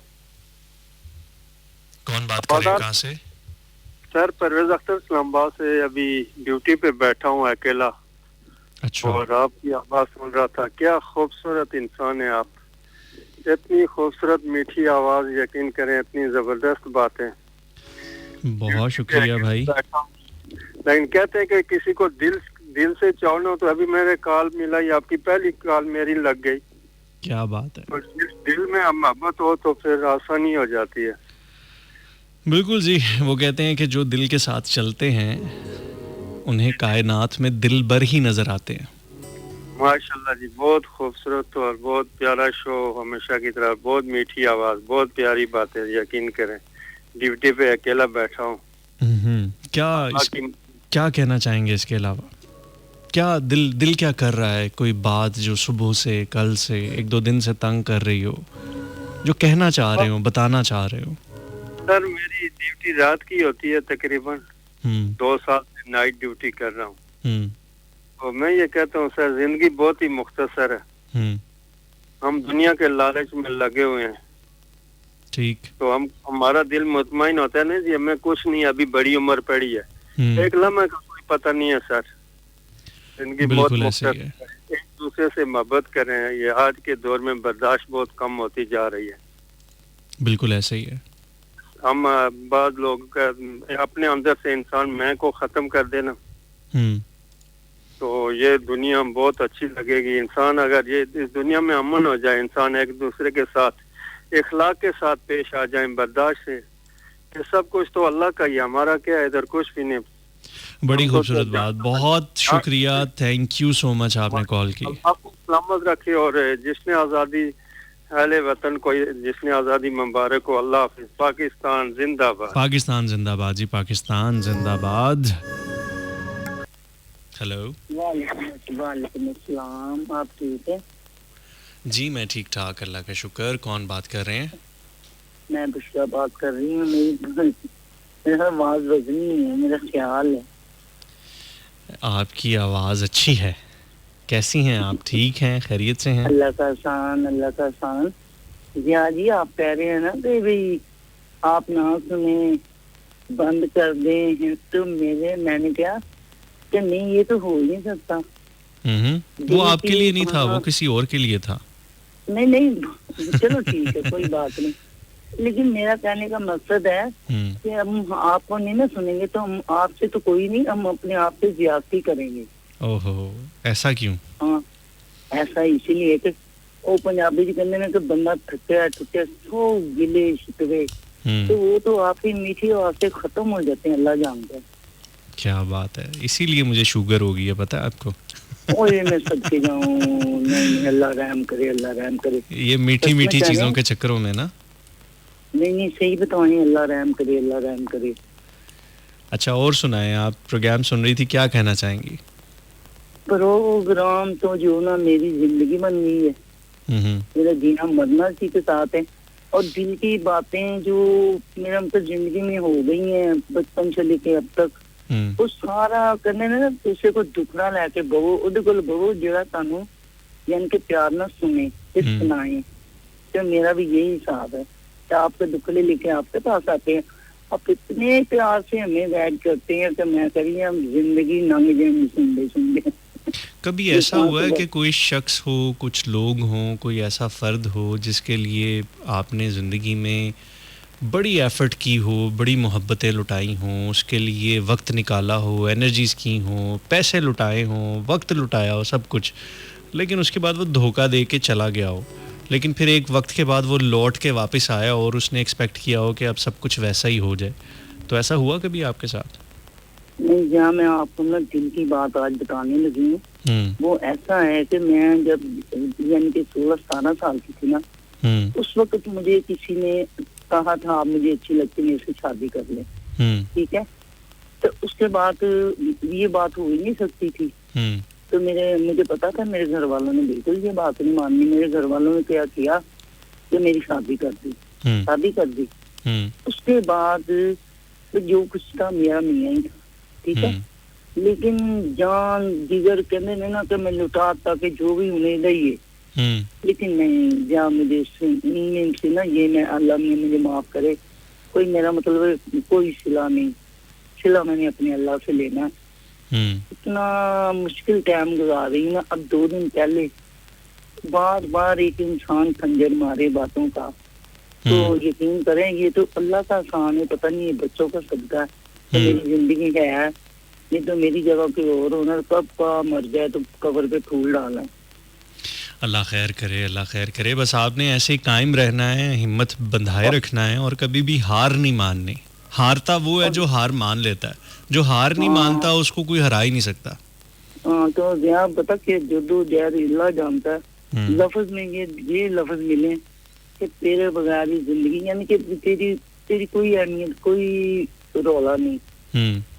कौन बात कर रहे हैं, कहाँ से? सर परवेज अख्तर इस्लामाबाद से। अभी ड्यूटी पे बैठा हूँ अकेला। अच्छा। और आपकी आवाज़ सुन रहा था। क्या खूबसूरत इंसान है आप, इतनी खूबसूरत मीठी आवाज़, यकीन करें इतनी ज़बरदस्त बातें। बहुत शुक्रिया भाई। लेकिन कहते हैं कि किसी को दिल से चाहना हो तो अभी मेरे कॉल मिला, ही आपकी पहली कॉल मेरी लग गई। क्या बात है। और दिल में मोहब्बत हो तो फिर आसानी हो जाती है। बिल्कुल जी, वो कहते हैं कि जो दिल के साथ चलते हैं उन्हें कायनात में दिल बर ही नजर आते हैं। माशाल्लाह जी, बहुत खूबसूरत और बहुत प्यारा शो, हमेशा की तरह। बहुत मीठी आवाज, बहुत प्यारी बातें, यकीन करें। ड्यूटी पे अकेला बैठा हूँ। क्या कहना चाहेंगे इसके अलावा? क्या दिल क्या कर रहा है? कोई बात जो सुबह से, कल से, 1-2 दिन से तंग कर रही हो, जो कहना चाह रहे हो, बताना चाह रहे हो? सर मेरी ड्यूटी रात की होती है, तकरीबन 2 साल से नाइट ड्यूटी कर रहा हूँ। तो मैं ये कहता हूँ सर, जिंदगी बहुत ही मुख्तसर है। हम दुनिया के लालच में लगे हुए हैं। ठीक। तो हमारा दिल मुतमईन होता है ना जी, हमें कुछ नहीं, अभी बड़ी उम्र पड़ी है, एक लम्हे का कोई पता नहीं है सर। जिंदगी बहुत मुख्तसर है। एक दूसरे से मोहब्बत करें। ये आज के दौर में बर्दाश्त बहुत कम होती जा रही है। बिल्कुल ऐसे ही है। हम बाद लोग अपने अंदर से इंसान मैं को खत्म कर देना, तो ये दुनिया बहुत अच्छी लगेगी। इंसान अगर ये इस दुनिया में अमन हो जाए, इंसान एक दूसरे के साथ इखलाक के साथ पेश आ जाए, बर्दाश्त से, ये सब कुछ तो अल्लाह का ही, हमारा क्या है, इधर कुछ भी नहीं। बड़ी खूबसूरत बात, बहुत शुक्रिया, थैंक यू सो मच, आपने कॉल की। आपको सलामत रखे और जिसने आज़ादी अहले वतन को, जिसने आज़ादी मुबारक को, अल्लाह हाफिज़। पाकिस्तान जिंदाबाद। पाकिस्तान जिंदाबाद जी, पाकिस्तान जिंदाबाद। हेलो। वालेकुम अस्सलाम। आप ठीक है? जी मैं ठीक ठाक, अल्लाह का शुक्र। कौन बात कर रहे हैं? मैं बुशरा बात कर रही हूँ। मेरी आवाज़ बजनी है, मेरा ख्याल है। आपकी आवाज़ अच्छी है। कैसी हैं आप? ठीक हैं? खैरियत से हैं? अल्लाह का एहसान, अल्लाह का एहसान। जी आप कह रहे हैं ना कि भाई आप ना सुने, बंद कर दें, तो मैंने क्या कि नहीं, ये तो हो ही नहीं सकता। वो आपके लिए नहीं था, वो किसी और के लिए था। नहीं, चलो ठीक है, कोई बात नहीं। लेकिन मेरा कहने का मकसद है कि हम आपको नहीं ना सुनेंगे तो हम आपसे तो कोई नहीं, हम अपने आप से ज्यादती करेंगे। ओहो, ऐसा क्यों? हाँ, ऐसा इसीलिए कि वो पंजाबी जी कहते हैं कि बंदा थके टूटे सो गिले शिकवे, तो वो तो आपकी मीठी आवाज से खत्म हो जाते हैं, अल्लाह जानता है। क्या बात है, इसीलिए मुझे शुगर हो गई है, पता है आपको? ओए मैं सदके जाऊं, नहीं अल्लाह रहम करे, अल्लाह रहम करे। ये मीठी मीठी चीजों के चक्करों में ना। नहीं सही बताएं, अल्लाह रहम करे, अल्लाह रहम करे। अच्छा, और सुनाएं, आप प्रोग्राम सुन रही थी, क्या कहना चाहेंगी? प्रोग्राम तो जो ना मेरी जिंदगी बन गई है, मेरा जीना मरना इसी के साथ है, और दिल की बातें जो मेरा मतलब जिंदगी में हो गई हैं बचपन से लेके अब तक, वो सारा करने ना किसी को दुखना लेके बवो ਉਹਦੇ ਕੋਲ बवो ਜਿਹੜਾ ਤੁਹਾਨੂੰ यानी कि प्यार ना सुने, सुनाए। तो मेरा भी यही हिसाब है कि आपके दुखड़े लेके आपके पास आते हैं, आप इतने प्यार से हमें गाइड करते हैं कि मैं करिए हम जिंदगी नंग जाए सुनते। कभी ऐसा हुआ है कि कोई शख्स हो, कुछ लोग हों, कोई ऐसा फ़र्द हो जिसके लिए आपने ज़िंदगी में बड़ी एफ़र्ट की हो, बड़ी मोहब्बतें लुटाई हों, उसके लिए वक्त निकाला हो, एनर्जीज़ की हों, पैसे लुटाए हों, वक्त लुटाया हो, सब कुछ, लेकिन उसके बाद वो धोखा दे के चला गया हो, लेकिन फिर एक वक्त के बाद वो लौट के वापस आया और उसने एक्सपेक्ट किया हो कि अब सब कुछ वैसा ही हो जाए? तो ऐसा हुआ कभी आपके साथ? नहीं, जहाँ मैं आपको ना दिल की बात आज बताने लगी हूँ, वो ऐसा है कि मैं जब यानी कि 16-17 साल की थी ना, उस वक्त मुझे किसी ने कहा था आप मुझे अच्छी लगती, मेरे से शादी कर ले, ठीक है। तो उसके बाद ये बात हो ही नहीं सकती थी। तो मुझे पता था मेरे घर वालों ने बिल्कुल ये बात नहीं माननी। मेरे घर वालों ने क्या किया कि मेरी शादी कर दी। उसके बाद तो जो कुछ था मेरा मियां ही था, ठीक है। लेकिन जान जिगर कहने ने ना कि मैं लुटा ताकि जो भी उन्हें दइए, लेकिन नहीं, जा मुझे से ना ये मैं अल्लाह ने मुझे माफ करे, कोई मेरा मतलब कोई सिला मैंने अपने अल्लाह से लेना। इतना मुश्किल टाइम गुजार रही ना। अब 2 दिन पहले बार एक इंसान खंजर मारे बातों का, तो यकीन करें ये तो अल्लाह का आसान है, पता नहीं बच्चों का सदका है तो मेरी जिंदगी का है, नहीं तो मेरी जगह कोई और होना, कब का मर जाए तो कब्र पे फूल डालना। अल्लाह खैर करे, अल्लाह खैर करे। बस आपने ऐसे ही कायम रहना है, हिम्मत बंधाए रखना है और कभी भी हार नहीं माननी। हारता वो है जो हार मान लेता है, जो हार नहीं मानता उसको कोई हरा ही नहीं सकता। तो यहाँ पता कि जद्दो जहद अल्लाह जानता है। लफ्ज में ये लफ्ज मिले कि तेरे बगैर ही जिंदगी, यानी कि तेरी कोई अहमियत, कोई रौला नहीं।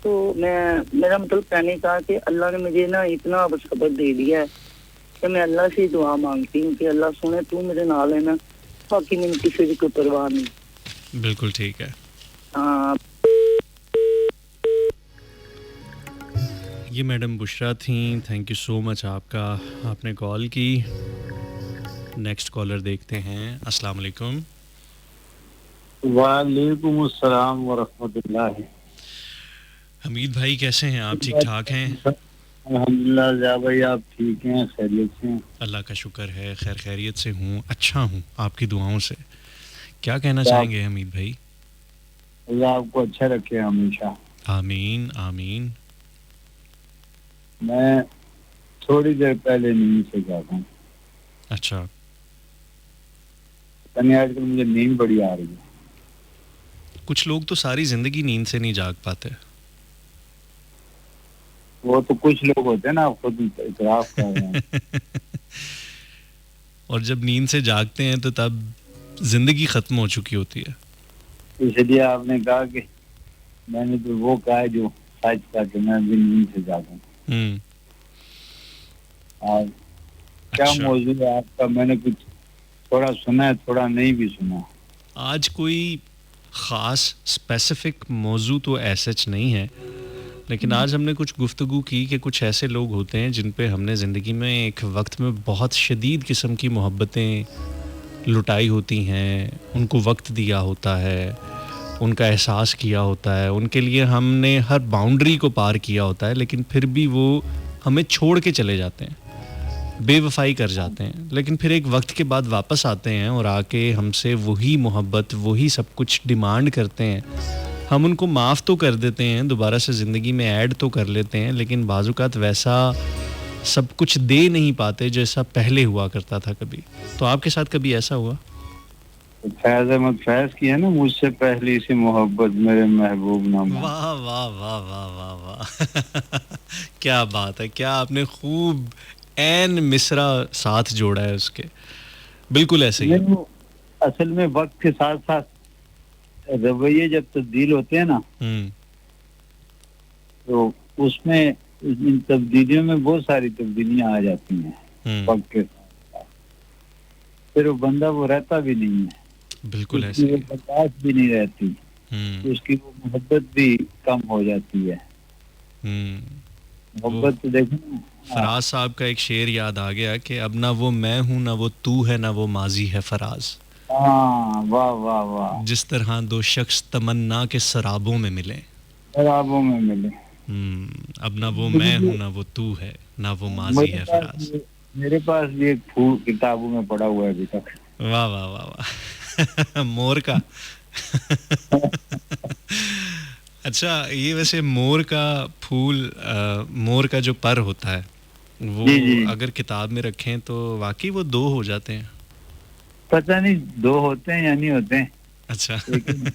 तो मेरा मतलब कहने का कि अल्लाह ने मुझे ना इतना अब सब्र दे दिया है कि मैं अल्लाह से दुआ मांगती हूँ कि अल्लाह सुने, तू मेरे नाल है ना, बाकी मैंने किसी की कोई परवाह नहीं। बिल्कुल ठीक है। ये मैडम बुशरा थी, थैंक यू सो मच आपका, आपने कॉल की। नेक्स्ट कॉलर देखते हैं। अस्सलाम वालेकुम। वालेकुम अस्सलाम व रहमतुल्लाह। हमीद भाई कैसे हैं आप? ठीक ठाक हैं? अल्हम्दुलिल्लाह। जा भाई आप ठीक हैं, खैरियत से हैं? अल्लाह का शुक्र है, खैर खैरियत से हूँ, अच्छा हूँ आपकी दुआओं से। क्या कहना चाहेंगे हमीद भाई? अल्लाह आपको अच्छा रखे हमेशा। आमीन आमीन। मैं थोड़ी देर पहले नींद से जागा हूँ। अच्छा। आजकल मुझे नींद बड़ी आ रही है। कुछ लोग तो सारी जिंदगी नींद से नहीं जाग पाते। वो तो कुछ लोग होते हैं ना, आप खुद इतराफ कर रहे हैं। और जब नींद से जागते हैं तो तब जिंदगी खत्म हो चुकी होती है। इसलिए आपने कहा कि मैंने तो वो कहा है जो सच का कि मैं भी नींद से जागूं। और क्या मौजूद है आपका? मैंने कुछ थोड़ा सुना है, थोड़ा नहीं भी सुना। आज कोई ख़ास स्पेसिफिक मौजू तो ऐसा नहीं है, लेकिन आज हमने कुछ गुफ्तगू की कि कुछ ऐसे लोग होते हैं जिन पे हमने ज़िंदगी में एक वक्त में बहुत शदीद किस्म की मोहब्बतें लुटाई होती हैं, उनको वक्त दिया होता है, उनका एहसास किया होता है, उनके लिए हमने हर बाउंड्री को पार किया होता है, लेकिन फिर भी वो हमें छोड़ के चले जाते हैं, बेवफाई कर जाते हैं, लेकिन फिर एक वक्त के बाद वापस आते हैं और आके हमसे वही मोहब्बत, वही सब कुछ डिमांड करते हैं। हम उनको माफ़ तो कर देते हैं, दोबारा से ज़िंदगी में ऐड तो कर लेते हैं, लेकिन बाज़ुकात वैसा सब कुछ दे नहीं पाते जैसा पहले हुआ करता था कभी। तो आपके साथ कभी ऐसा हुआ? फैज़ अहमद फैज़ की है ना, मुझसे पहली सी मोहब्बत मेरे महबूब नामा। वाह वाह वाह वाह वाह वाह क्या बात है, क्या आपने खूब ऐन मिसरा साथ जोड़ा है उसके। बिल्कुल ऐसे ही है। असल में वक्त के साथ साथ रवैये जब तब्दील होते हैं ना, तो उसमें इन तब्दीलियों में बहुत सारी तब्दीलियां आ जाती हैं वक्त के साथ। फिर वो बंदा वो रहता भी नहीं है, बिल्कुल ऐसे ही बर्दाश्त भी नहीं रहती, तो उसकी वो मोहब्बत भी कम हो जाती है। मोहब्बत तो देखो ना, फराज साहब का एक शेर याद आ गया कि अब ना वो मैं हूँ, ना वो तू है, ना वो माजी है फराज। हाँ, वाह वाह वाह। जिस तरह दो शख्स तमन्ना के सराबों में मिले, शराबों में मिले। अब ना वो मैं हूँ, ना वो तू है, ना वो माजी है फराज। मेरे पास भी एक फूल किताबों में पड़ा हुआ है अभी तक। वाह वाह वाह वाह मोर का अच्छा, ये वैसे मोर का फूल, मोर का जो पर होता है वो जी। अगर किताब में रखें तो वाकई वो दो हो जाते हैं। पता नहीं दो होते हैं या नहीं होते हैं। अच्छा लेकिन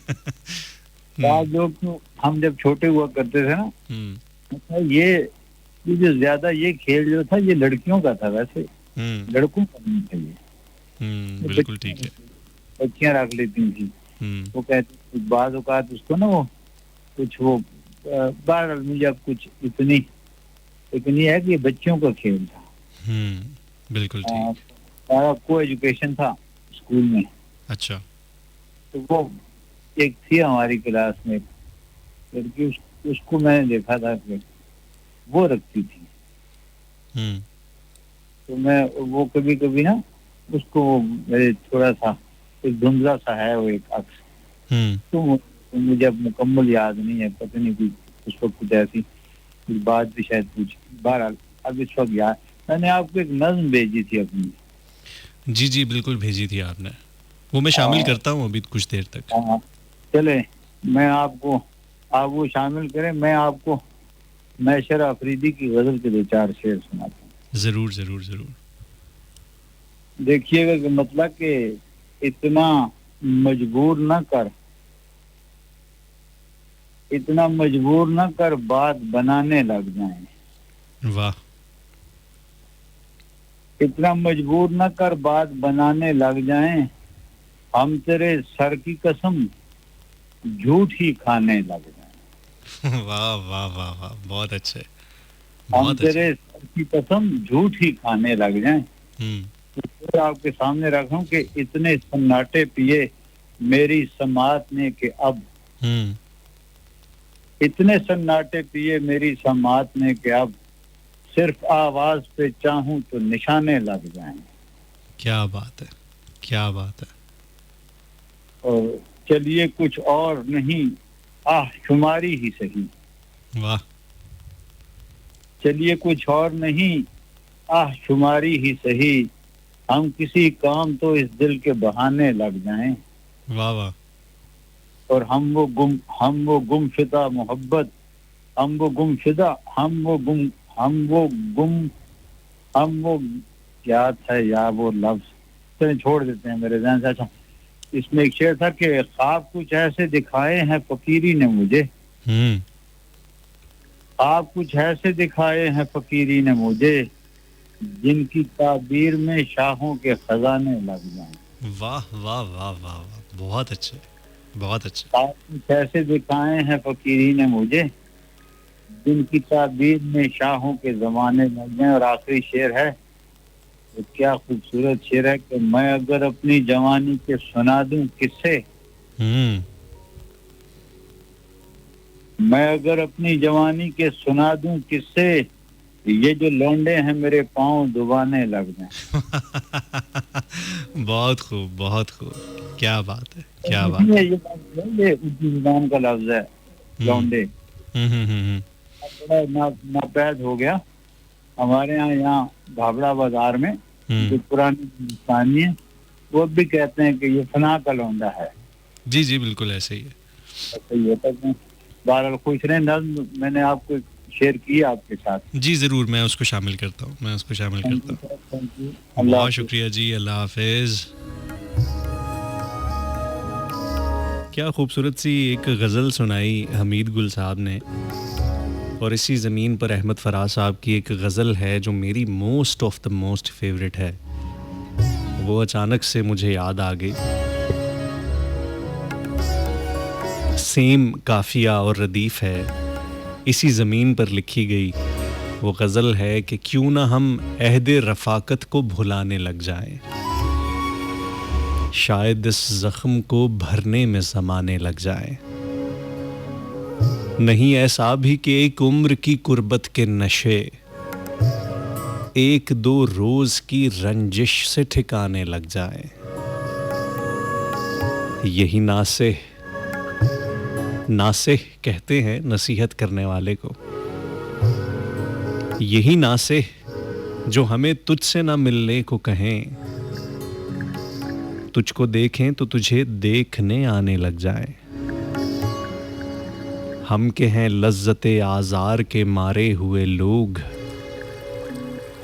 बाद लोग तो हम जब छोटे हुआ करते थे ना, तो ये जो ज्यादा ये खेल जो था ये लड़कियों का था, वैसे लड़कों का नहीं था ये। बिल्कुल ठीक है। बच्चियां रख लेती थी। वो कहते बाद औकात उसको ना वो कुछ वो बार जब कुछ इतनी है कि बच्चों का खेल था। बिल्कुल ठीक। सारा को एजुकेशन था स्कूल में। अच्छा। तो वो एक थी हमारी क्लास में लड़की, उसको मैंने देखा था कि वो रखती थी। तो मैं वो कभी कभी ना उसको मेरे थोड़ा सा एक धुंधला सा है वो एक अक्स, तो मुझे अब मुकम्मल याद नहीं है, पता नहीं कुछ उस वक्त कुछ ऐसी कुछ बात भी शायद कुछ। बहरहाल अब इस वक्त याद, मैंने आपको एक नज्म भेजी थी अपनी। जी जी बिल्कुल भेजी थी आपने, वो मैं शामिल करता हूँ अभी कुछ देर तक। हाँ चले, मैं आपको आप वो शामिल करें, मैं आपको मैशर अफरीदी की गजल के 2-4 शेर सुनाता हूँ। जरूर जरूर जरूर। देखिएगा कि मतलब कि इतना मजबूर न कर, इतना मजबूर न कर बात बनाने लग जाएं। वाह। इतना मजबूर न कर बात बनाने लग जाएं, हम तेरे सर की कसम झूठ ही खाने लग जाएं। वाह वाह वाह वाह, बहुत अच्छे। हम तेरे सर की कसम झूठ ही खाने लग जाएं। तो आपके सामने रखूं कि इतने सन्नाटे पिए मेरी समात ने कि अब, इतने सन्नाटे पिए मेरी समात ने कि अब सिर्फ आवाज पे चाहूं तो निशाने लग जाएं। क्या बात है, क्या बात है। और चलिए कुछ और नहीं, आह शुमारी ही सही। वाह। चलिए कुछ और नहीं, आह शुमारी ही सही, हम किसी काम तो इस दिल के बहाने लग जाएं। वाह वाह। और हम वो गुमशुदा मोहब्बत, हम वो क्या था या वो लफ्ज चलिए छोड़ देते हैं मेरे ध्यान से। अच्छा, इसमें एक शेर था कि ख्वाब कुछ ऐसे दिखाए हैं फकीरी ने मुझे, ख्वाब कुछ ऐसे दिखाए हैं फकीरी ने मुझे, जिनकी ताबीर में शाहों के खजाने लग जाएं। वाह वाह वाह वाह वाह, बहुत अच्छे, बहुत अच्छे। ख्वाब कुछ ऐसे दिखाए हैं फकीरी ने मुझे, जिनकी ताबीर में शाहों के जमाने लग जाएं। और आखिरी शेर है, तो क्या खूबसूरत शेर है कि मैं अगर अपनी जवानी के सुना दूं किस्से, मैं अगर अपनी जवानी के सुना दूं किससे, ये जो लौंडे हैं मेरे पांव दुबाने लग जाएं। बहुत खूब, बहुत खूब, क्या बात है, क्या बात है। ये उर्दू जुबान का लफ्ज है लौंडे। बड़ा नापैद हो गया हमारे यहाँ भाबड़ा बाजार में जो पुरानी हिंदुस्तानी है वो भी कहते हैं कि ये फना का लौंडा है। जी जी बिल्कुल ऐसे ही है, ऐसे ही होता है। बहरहाल खुश रहे। नज़्म मैंने आपको शेयर की आपके साथ। जी जरूर, मैं उसको शामिल करता हूँ, मैं उसको शामिल करता हूँ। बहुत शुक्रिया जी, अल्लाह हाफिज। क्या खूबसूरत सी एक गज़ल सुनाई हमीद गुल साहब ने। और इसी ज़मीन पर अहमद फराज साहब की एक गज़ल है जो मेरी most of the most favourite है, वो अचानक से मुझे याद आ गई। सेम काफिया और रदीफ है, इसी ज़मीन पर लिखी गई वो गज़ल है कि क्यों ना हम अहदे रफ़ाकत को भुलाने लग जाएं, शायद इस ज़ख्म को भरने में ज़माने लग जाएं। नहीं ऐसा भी कि एक उम्र की कुर्बत के नशे एक दो रोज की रंजिश से ठिकाने लग जाएं। यही नासिह कहते हैं नसीहत करने वाले को, यही नासिह जो हमें तुझसे ना मिलने को कहें, तुझको देखें तो तुझे देखने आने लग जाएं। हम के हैं लज्जते आज़ार के मारे हुए लोग,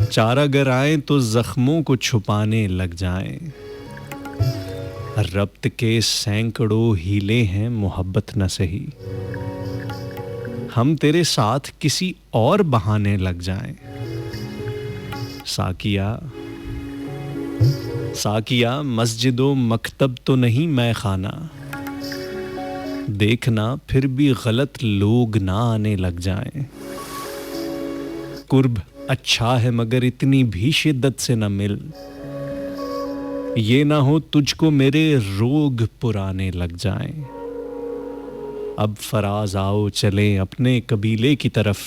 चारागर आए तो जख्मों को छुपाने लग जाएं। रब्त के सैकड़ों हीले हैं मोहब्बत न सही, हम तेरे साथ किसी और बहाने लग जाएं। साकिया मस्जिदों मकतब तो नहीं मैं खाना, देखना फिर भी गलत लोग ना आने लग जाएं। कुर्ब अच्छा है मगर इतनी भी शिद्दत से न मिल, ये ना हो तुझको मेरे रोग पुराने लग जाएं। अब फराज आओ चलें अपने कबीले की तरफ,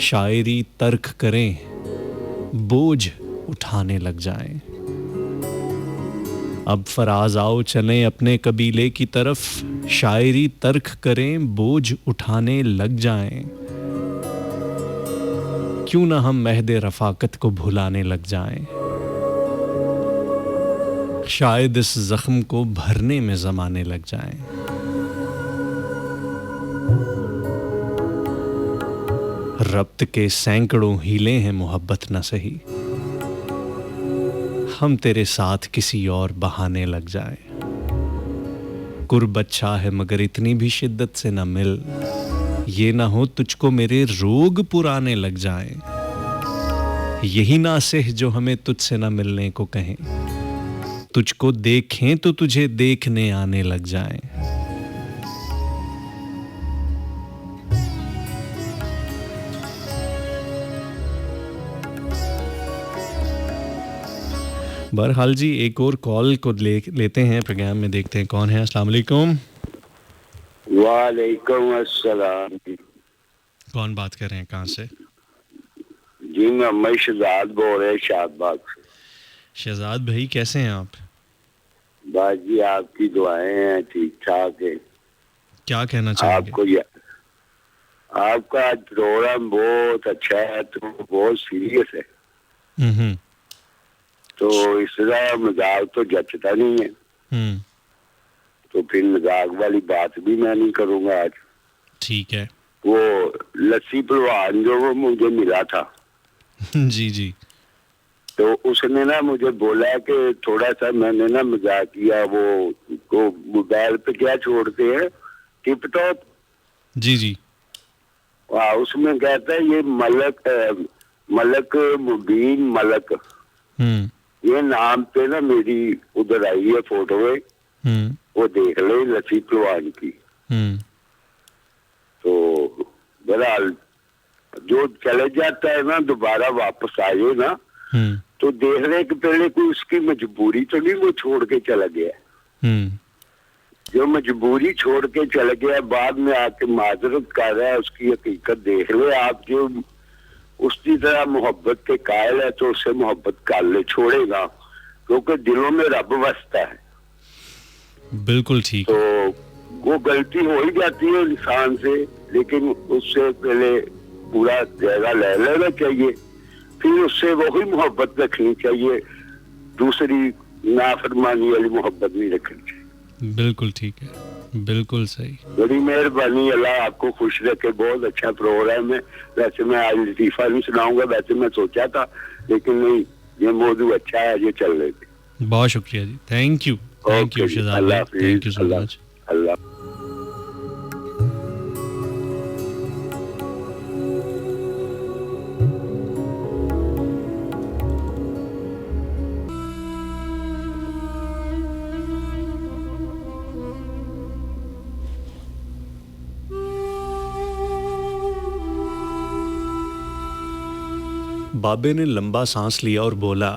शायरी तर्क करें बोझ उठाने लग जाएं। अब फराज आओ चलें अपने कबीले की तरफ, शायरी तर्क करें बोझ उठाने लग जाएं। क्यों ना हम महदे रफाकत को भुलाने लग जाएं, शायद इस जख्म को भरने में ज़माने लग जाएं। रब्त के सैकड़ों हीले हैं मोहब्बत न सही, हम तेरे साथ किसी और बहाने लग जाएं। कुर्ब अच्छा है मगर इतनी भी शिद्दत से न मिल, ये ना हो तुझको मेरे रोग पुराने लग जाएं। यही नासिह जो हमें तुझसे न मिलने को कहें, तुझको देखें तो तुझे देखने आने लग जाएं। बहरहाल जी एक और कॉल को लेते हैं प्रोग्राम में, देखते हैं कौन है। अस्सलाम वालेकुम। वालेकुम अस्सलाम। कौन बात कर रहे हैं, कहाँ से? जी मैं शहजाद बोल रहे शाहबाद से। शहजाद भाई कैसे हैं आप? बस जी आपकी दुआएं हैं, ठीक ठाक है। क्या कहना चाहेंगे? आपका प्रोग्राम बहुत अच्छा है, तो बहुत सीरियस है। तो इसका मजाक तो जचता नहीं है, तो फिर मजाक वाली बात भी मैं नहीं करूंगा आज। ठीक है। वो लस्सी पहलवान जो वो मुझे मिला था जी जी, तो उसने ना मुझे बोला कि थोड़ा सा, मैंने ना मजाक किया, वो मोबाइल पे क्या छोड़ते हैं टिप टॉप। जी जी, उसमें कहता है ये मलक मुबीन मलक, ये नाम पे ना मेरी उधर आई है फोटो है, वो देख ले लस्सी पहलवान की। तो बहरहाल जो चले जाता है ना दोबारा वापस आए ना, तो देखने के पहले कोई उसकी मजबूरी तो नहीं वो छोड़ के चला गया। जो मजबूरी छोड़ के चल गया, बाद में आके माजरत कर रहा है, उसकी हकीकत देख लो आप। जो उसकी तरह मोहब्बत के कायल है तो उससे मोहब्बत कर ले, छोड़ेगा, क्योंकि दिलों में रब बसता है। बिल्कुल ठीक। तो वो गलती हो ही जाती है इंसान से, लेकिन उससे पहले पूरा जायजा ले लेना चाहिए, फिर उससे वही मोहब्बत रखनी चाहिए, दूसरी नाफरमानी वाली मोहब्बत नहीं रखनी चाहिए। बिल्कुल ठीक है, बिल्कुल सही। बड़ी मेहरबानी, अल्लाह आपको खुश रखे। बहुत अच्छा प्रोग्राम है। वैसे मैं आज लतीफा नहीं सुनाऊंगा, वैसे मैं सोचा था, लेकिन नहीं, ये मौजू अच्छा है, ये चल रहे थे। बहुत शुक्रिया जी, थैंक यू शहजाद भाई, थैंक यू सो मच। अल्लाह। बाबे ने लंबा सांस लिया और बोला,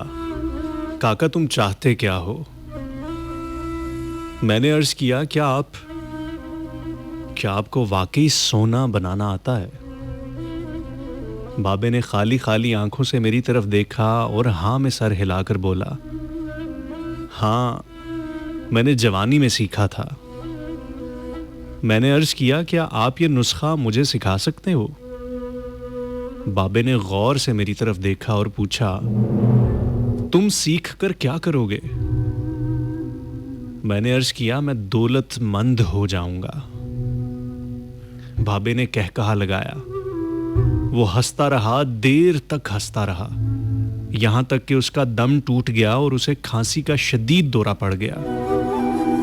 काका तुम चाहते क्या हो? मैंने अर्ज किया, क्या आपको वाकई सोना बनाना आता है? बाबे ने खाली खाली आंखों से मेरी तरफ देखा और हाँ में सर हिलाकर बोला, हाँ मैंने जवानी में सीखा था। मैंने अर्ज किया, क्या आप ये नुस्खा मुझे सिखा सकते हो? बाबे ने गौर से मेरी तरफ देखा और पूछा, तुम सीख कर क्या करोगे? मैंने अर्ज किया, मैं दौलतमंद हो जाऊंगा। बाबे ने कहकहा लगाया। वो हंसता रहा, देर तक हंसता रहा, यहां तक कि उसका दम टूट गया और उसे खांसी का शदीद दौरा पड़ गया।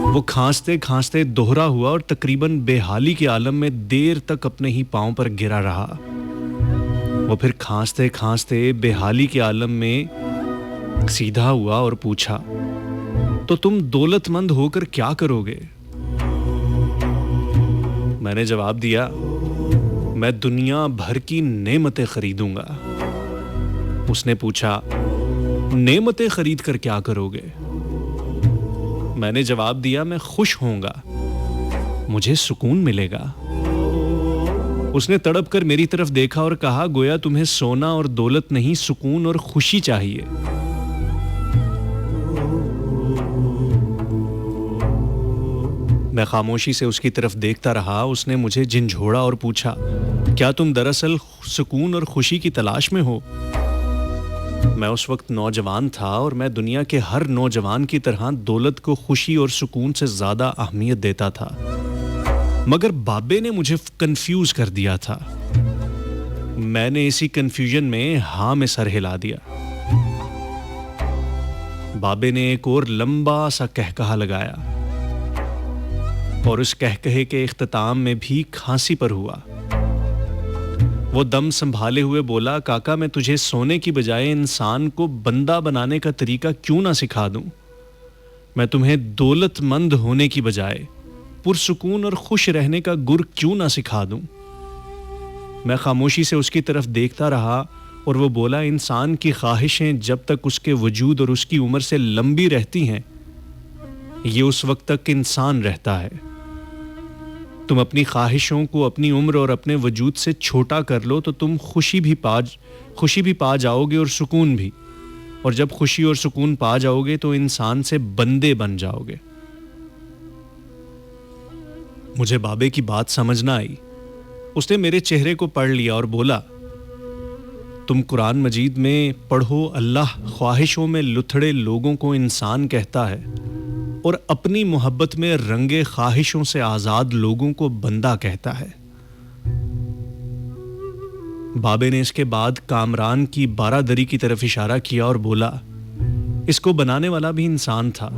वो खांसते खांसते दोहरा हुआ और तकरीबन बेहाली के आलम में देर तक अपने ही पांव पर गिरा रहा। वो फिर खांसते खांसते बेहाली के आलम में सीधा हुआ और पूछा, तो तुम दौलतमंद होकर क्या करोगे? मैंने जवाब दिया, मैं दुनिया भर की नेमतें खरीदूंगा। उसने पूछा, नेमतें खरीद कर क्या करोगे? मैंने जवाब दिया, मैं खुश होऊंगा, मुझे सुकून मिलेगा। उसने तड़प कर मेरी तरफ देखा और कहा, गोया तुम्हें सोना और दौलत नहीं, सुकून और खुशी चाहिए। मैं खामोशी से उसकी तरफ देखता रहा। उसने मुझे झिंझोड़ा और पूछा, क्या तुम दरअसल सुकून और खुशी की तलाश में हो? मैं उस वक्त नौजवान था और मैं दुनिया के हर नौजवान की तरह दौलत को खुशी और सुकून से ज्यादा अहमियत देता था, मगर बाबे ने मुझे कंफ्यूज कर दिया था। मैंने इसी कंफ्यूजन में हाँ में सर हिला दिया। बाबे ने एक और लंबा सा कहकहा लगाया और उस कहकहे के इख्तिताम में भी खांसी पर हुआ। वो दम संभाले हुए बोला, काका मैं तुझे सोने की बजाय इंसान को बंदा बनाने का तरीका क्यों ना सिखा दूं? मैं तुम्हें दौलतमंद होने की बजाय पुरसुकून और खुश रहने का गुर क्यों ना सिखा दूं? मैं खामोशी से उसकी तरफ देखता रहा और वो बोला, इंसान की ख्वाहिशें जब तक उसके वजूद और उसकी उम्र से लंबी रहती हैं, ये उस वक्त तक इंसान रहता है। तुम अपनी ख्वाहिशों को अपनी उम्र और अपने वजूद से छोटा कर लो तो तुम खुशी भी पा जाओगे और सुकून भी, और जब खुशी और सुकून पा जाओगे तो इंसान से बंदे बन जाओगे। मुझे बाबे की बात समझ ना आई। उसने मेरे चेहरे को पढ़ लिया और बोला, तुम कुरान मजीद में पढ़ो, अल्लाह ख्वाहिशों में लुथड़े लोगों को इंसान कहता है और अपनी मोहब्बत में रंगे ख्वाहिशों से आजाद लोगों को बंदा कहता है। बाबे ने इसके बाद कामरान की बारादरी की तरफ इशारा किया और बोला, इसको बनाने वाला भी इंसान था।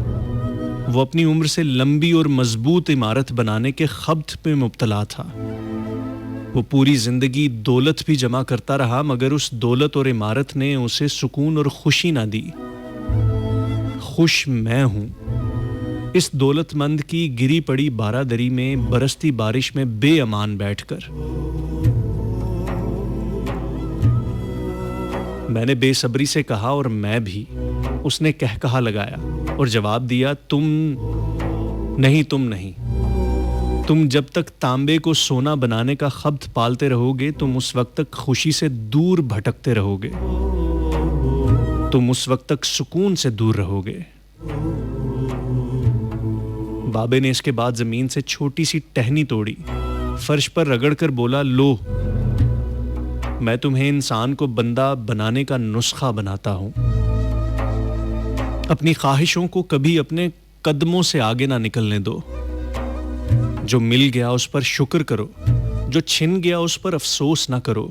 वो अपनी उम्र से लंबी और मजबूत इमारत बनाने के ख्वाब में मुब्तला था। वो पूरी जिंदगी दौलत भी जमा करता रहा, मगर उस दौलत और इमारत ने उसे सुकून और खुशी ना दी। खुश मैं हूं इस दौलतमंद की गिरी पड़ी बारादरी में बरसती बारिश में बेअमान बैठकर। मैंने बेसब्री से कहा, और मैं भी। उसने कहकहा लगाया और जवाब दिया, तुम नहीं तुम नहीं। तुम जब तक तांबे को सोना बनाने का खब्त पालते रहोगे, तुम उस वक्त तक खुशी से दूर भटकते रहोगे, तुम उस वक्त तक सुकून से दूर रहोगे। बाबे ने इसके बाद जमीन से छोटी सी टहनी तोड़ी, फर्श पर रगड़कर बोला, लो मैं तुम्हें इंसान को बंदा बनाने का नुस्खा बनाता हूं। अपनी ख्वाहिशों को कभी अपने कदमों से आगे ना निकलने दो। जो मिल गया उस पर शुक्र करो, जो छिन गया उस पर अफसोस ना करो।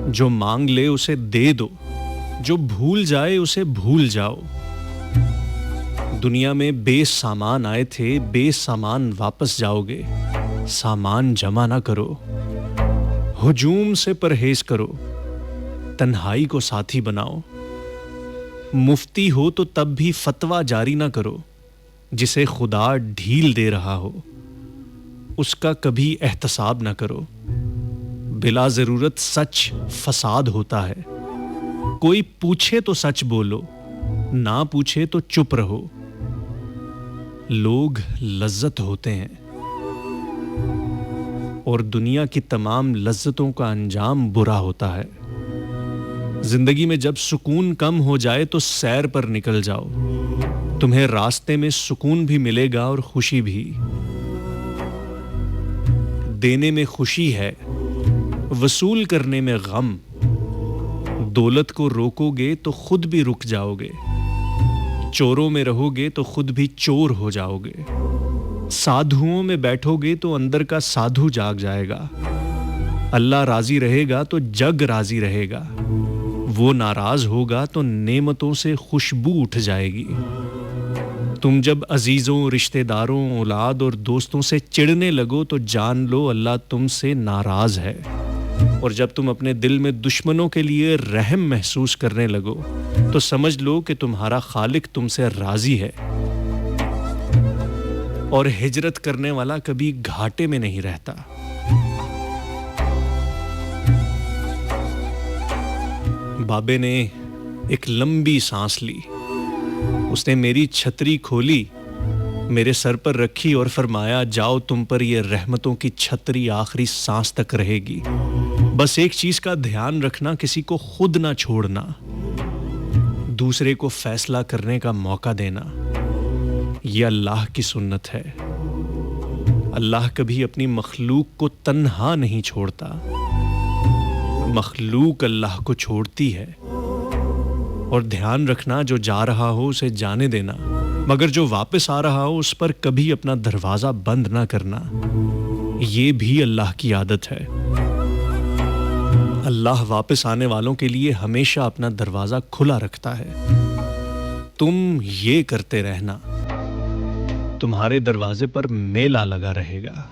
जो मांग ले उसे दे दो, जो भूल जाए उसे भूल जाओ। दुनिया में बेसामान आए थे, बेसामान वापस जाओगे। सामान जमा ना करो, हुजूम से परहेज करो, तन्हाई को साथी बनाओ। मुफ्ती हो तो तब भी फतवा जारी ना करो। जिसे खुदा ढील दे रहा हो उसका कभी एहतसाब ना करो। बिला जरूरत सच फसाद होता है। कोई पूछे तो सच बोलो, ना पूछे तो चुप रहो। लोग लज्जत होते हैं और दुनिया की तमाम लज्जतों का अंजाम बुरा होता है। जिंदगी में जब सुकून कम हो जाए तो सैर पर निकल जाओ। तुम्हें रास्ते में सुकून भी मिलेगा और खुशी भी। देने में खुशी है, वसूल करने में गम। दौलत को रोकोगे तो खुद भी रुक जाओगे। चोरों में रहोगे तो खुद भी चोर हो जाओगे। साधुओं में बैठोगे तो अंदर का साधु जाग जाएगा। अल्लाह राजी रहेगा तो जग राजी रहेगा। वो नाराज होगा तो नेमतों से खुशबू उठ जाएगी। तुम जब अजीजों, रिश्तेदारों, औलाद और दोस्तों से चिढ़ने लगो तो जान लो अल्लाह तुमसे नाराज है। और जब तुम अपने दिल में दुश्मनों के लिए रहम महसूस करने लगो तो समझ लो कि तुम्हारा खालिक तुमसे राजी है। और हिजरत करने वाला कभी घाटे में नहीं रहता। बाबे ने एक लंबी सांस ली। उसने मेरी छतरी खोली, मेरे सर पर रखी और फरमाया, जाओ तुम पर यह रहमतों की छतरी आखिरी सांस तक रहेगी। बस एक चीज का ध्यान रखना, किसी को खुद ना छोड़ना। दूसरे को फैसला करने का मौका देना। यह अल्लाह की सुन्नत है। अल्लाह कभी अपनी मखलूक को तन्हा नहीं छोड़ता। मखलूक अल्लाह को छोड़ती है। और ध्यान रखना, जो जा रहा हो उसे जाने देना, मगर जो वापस आ रहा हो उस पर कभी अपना दरवाजा बंद ना करना। ये भी अल्लाह की आदत है। अल्लाह वापस आने वालों के लिए हमेशा अपना दरवाजा खुला रखता है। तुम ये करते रहना, तुम्हारे दरवाजे पर मेला लगा रहेगा।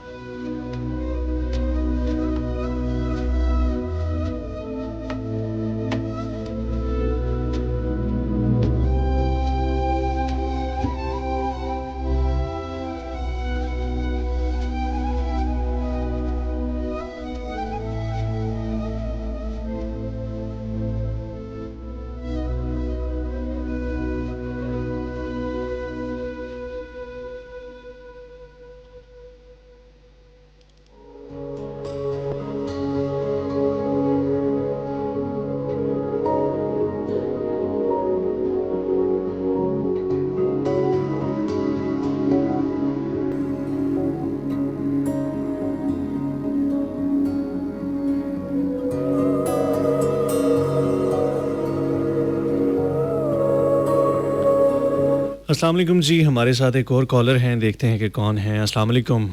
अस्सलाम वालेकुम जी, हमारे साथ एक और कॉलर हैं, देखते हैं कि कौन है। अस्सलाम वालेकुम।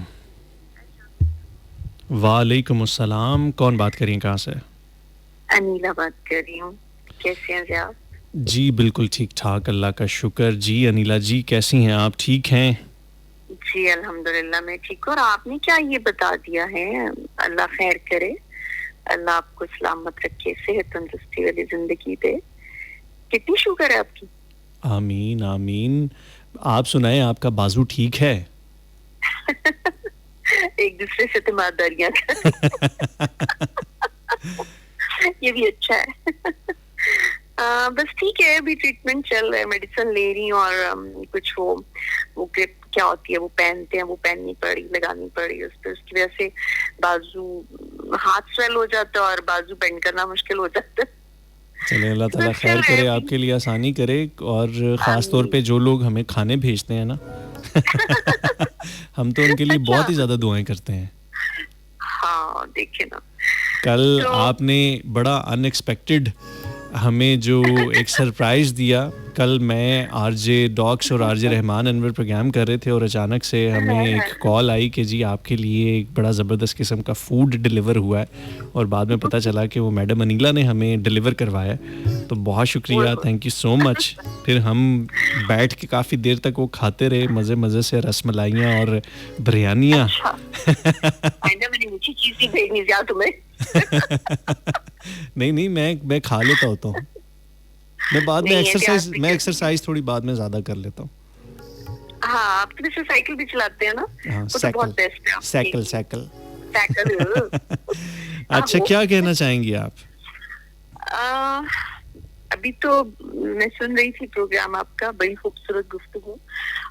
वालेकुम अस्सलाम। कौन बात कर रही हैं, कहाँ से? अनीला बात कर रही हूँ। कैसे हैं आप? जी बिल्कुल ठीक ठाक, अल्लाह का शुक्र। जी अनीला जी कैसी हैं आप, ठीक हैं? जी अल्हम्दुलिल्लाह मैं ठीक हूँ। और आपने क्या ये बता दिया है, अल्लाह खैर करे, अल्लाह आपको सलामत रखे, सेहत तंदुरुस्ती वाली जिंदगी दे। कितनी शुक्र है आपकी। आमीन आमीन। आप सुनाएं, आपका बाजू ठीक है? एक दूसरे से तिमारदारियां कर ये भी अच्छा है। बस ठीक है, अभी ट्रीटमेंट चल रहा है, मेडिसिन ले रही हूँ और कुछ वो ग्रिप क्या होती है वो पहनते हैं, वो पहननी पड़ी, लगानी पड़ी उस पर, उसकी वजह से बाजू हाथ स्वेल हो जाता है और बाजू बेंड करना मुश्किल हो जाता है। चलिए अल्लाह ताला खैर करे, आपके लिए आसानी करे, और ख़ास तौर पे जो लोग हमें खाने भेजते हैं ना हम तो उनके लिए बहुत ही ज़्यादा दुआएं करते हैं। हाँ देखिए ना, कल आपने बड़ा अनएक्सपेक्टेड हमें जो एक सरप्राइज़ दिया। कल मैं आरजे डॉक्स और आरजे रहमान अनवर प्रोग्राम कर रहे थे और अचानक से हमें एक कॉल आई कि जी आपके लिए एक बड़ा ज़बरदस्त किस्म का फूड डिलीवर हुआ है, और बाद में पता चला कि वो मैडम अनीला ने हमें डिलीवर करवाया। तो बहुत शुक्रिया, थैंक यू सो मच। फिर हम बैठ के काफ़ी देर तक वो खाते रहे मज़े मज़े से, रसमलाइयाँ और बिरयानियाँ। मैंने मीठी चीज़ ही भेजनी थी तुम्हें। नहीं मैं खा लेता होता हूँ। मैं बाद में एक्सरसाइज थोड़ी बाद में ज्यादा कर लेता हूँ। हाँ, आप तो साइकिल भी चलाते हैं ना? हाँ, तो बहुत बेस्ट है। साइकिल। हाँ, अच्छा, क्या कहना चाहेंगी आप? अभी तो मैं सुन रही थी प्रोग्राम आपका, बड़ी खूबसूरत गुफ्तगू,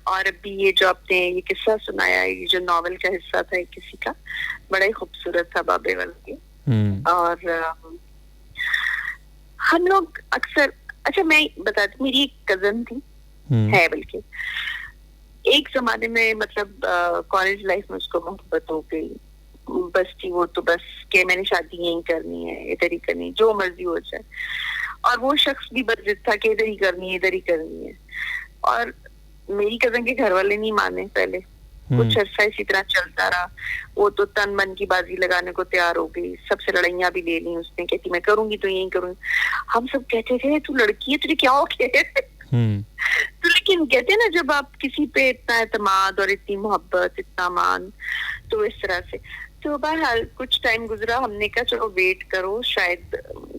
और अभी ये जो आपने ये किस्सा सुनाया, ये जो नॉवेल का हिस्सा था किसी का, बड़ा ही खूबसूरत था बाबे वाले। और हम लोग अक्सर, अच्छा मैं बताती, मेरी एक कजन थी, है बल्कि, एक जमाने में मतलब कॉलेज लाइफ में उसको मोहब्बत हो गई, बस थी वो तो बस के मैंने शादी यहीं करनी है, इधर ही करनी, जो मर्जी हो जाए, और वो शख्स भी बस जिद था कि इधर ही करनी है, इधर ही करनी है। और मेरी कजन के घर वाले नहीं माने पहले, कुछ अर्सा इसी तरह चलता रहा। वो तो तन मन की बाजी लगाने को तैयार हो गई, सबसे लड़ाइयां भी ले ली उसने, कहती मैं करूंगी तो यही करूंगी। हम सब कहते थे तू लड़की है, तुझे क्या हो गया? तो लेकिन कहते हैं ना, जब आप किसी पे इतना एतमाद और इतनी मोहब्बत, इतना मान, तो इस तरह से। तो बहरहाल कुछ टाइम गुजरा, हमने कहा चलो वेट करो, शायद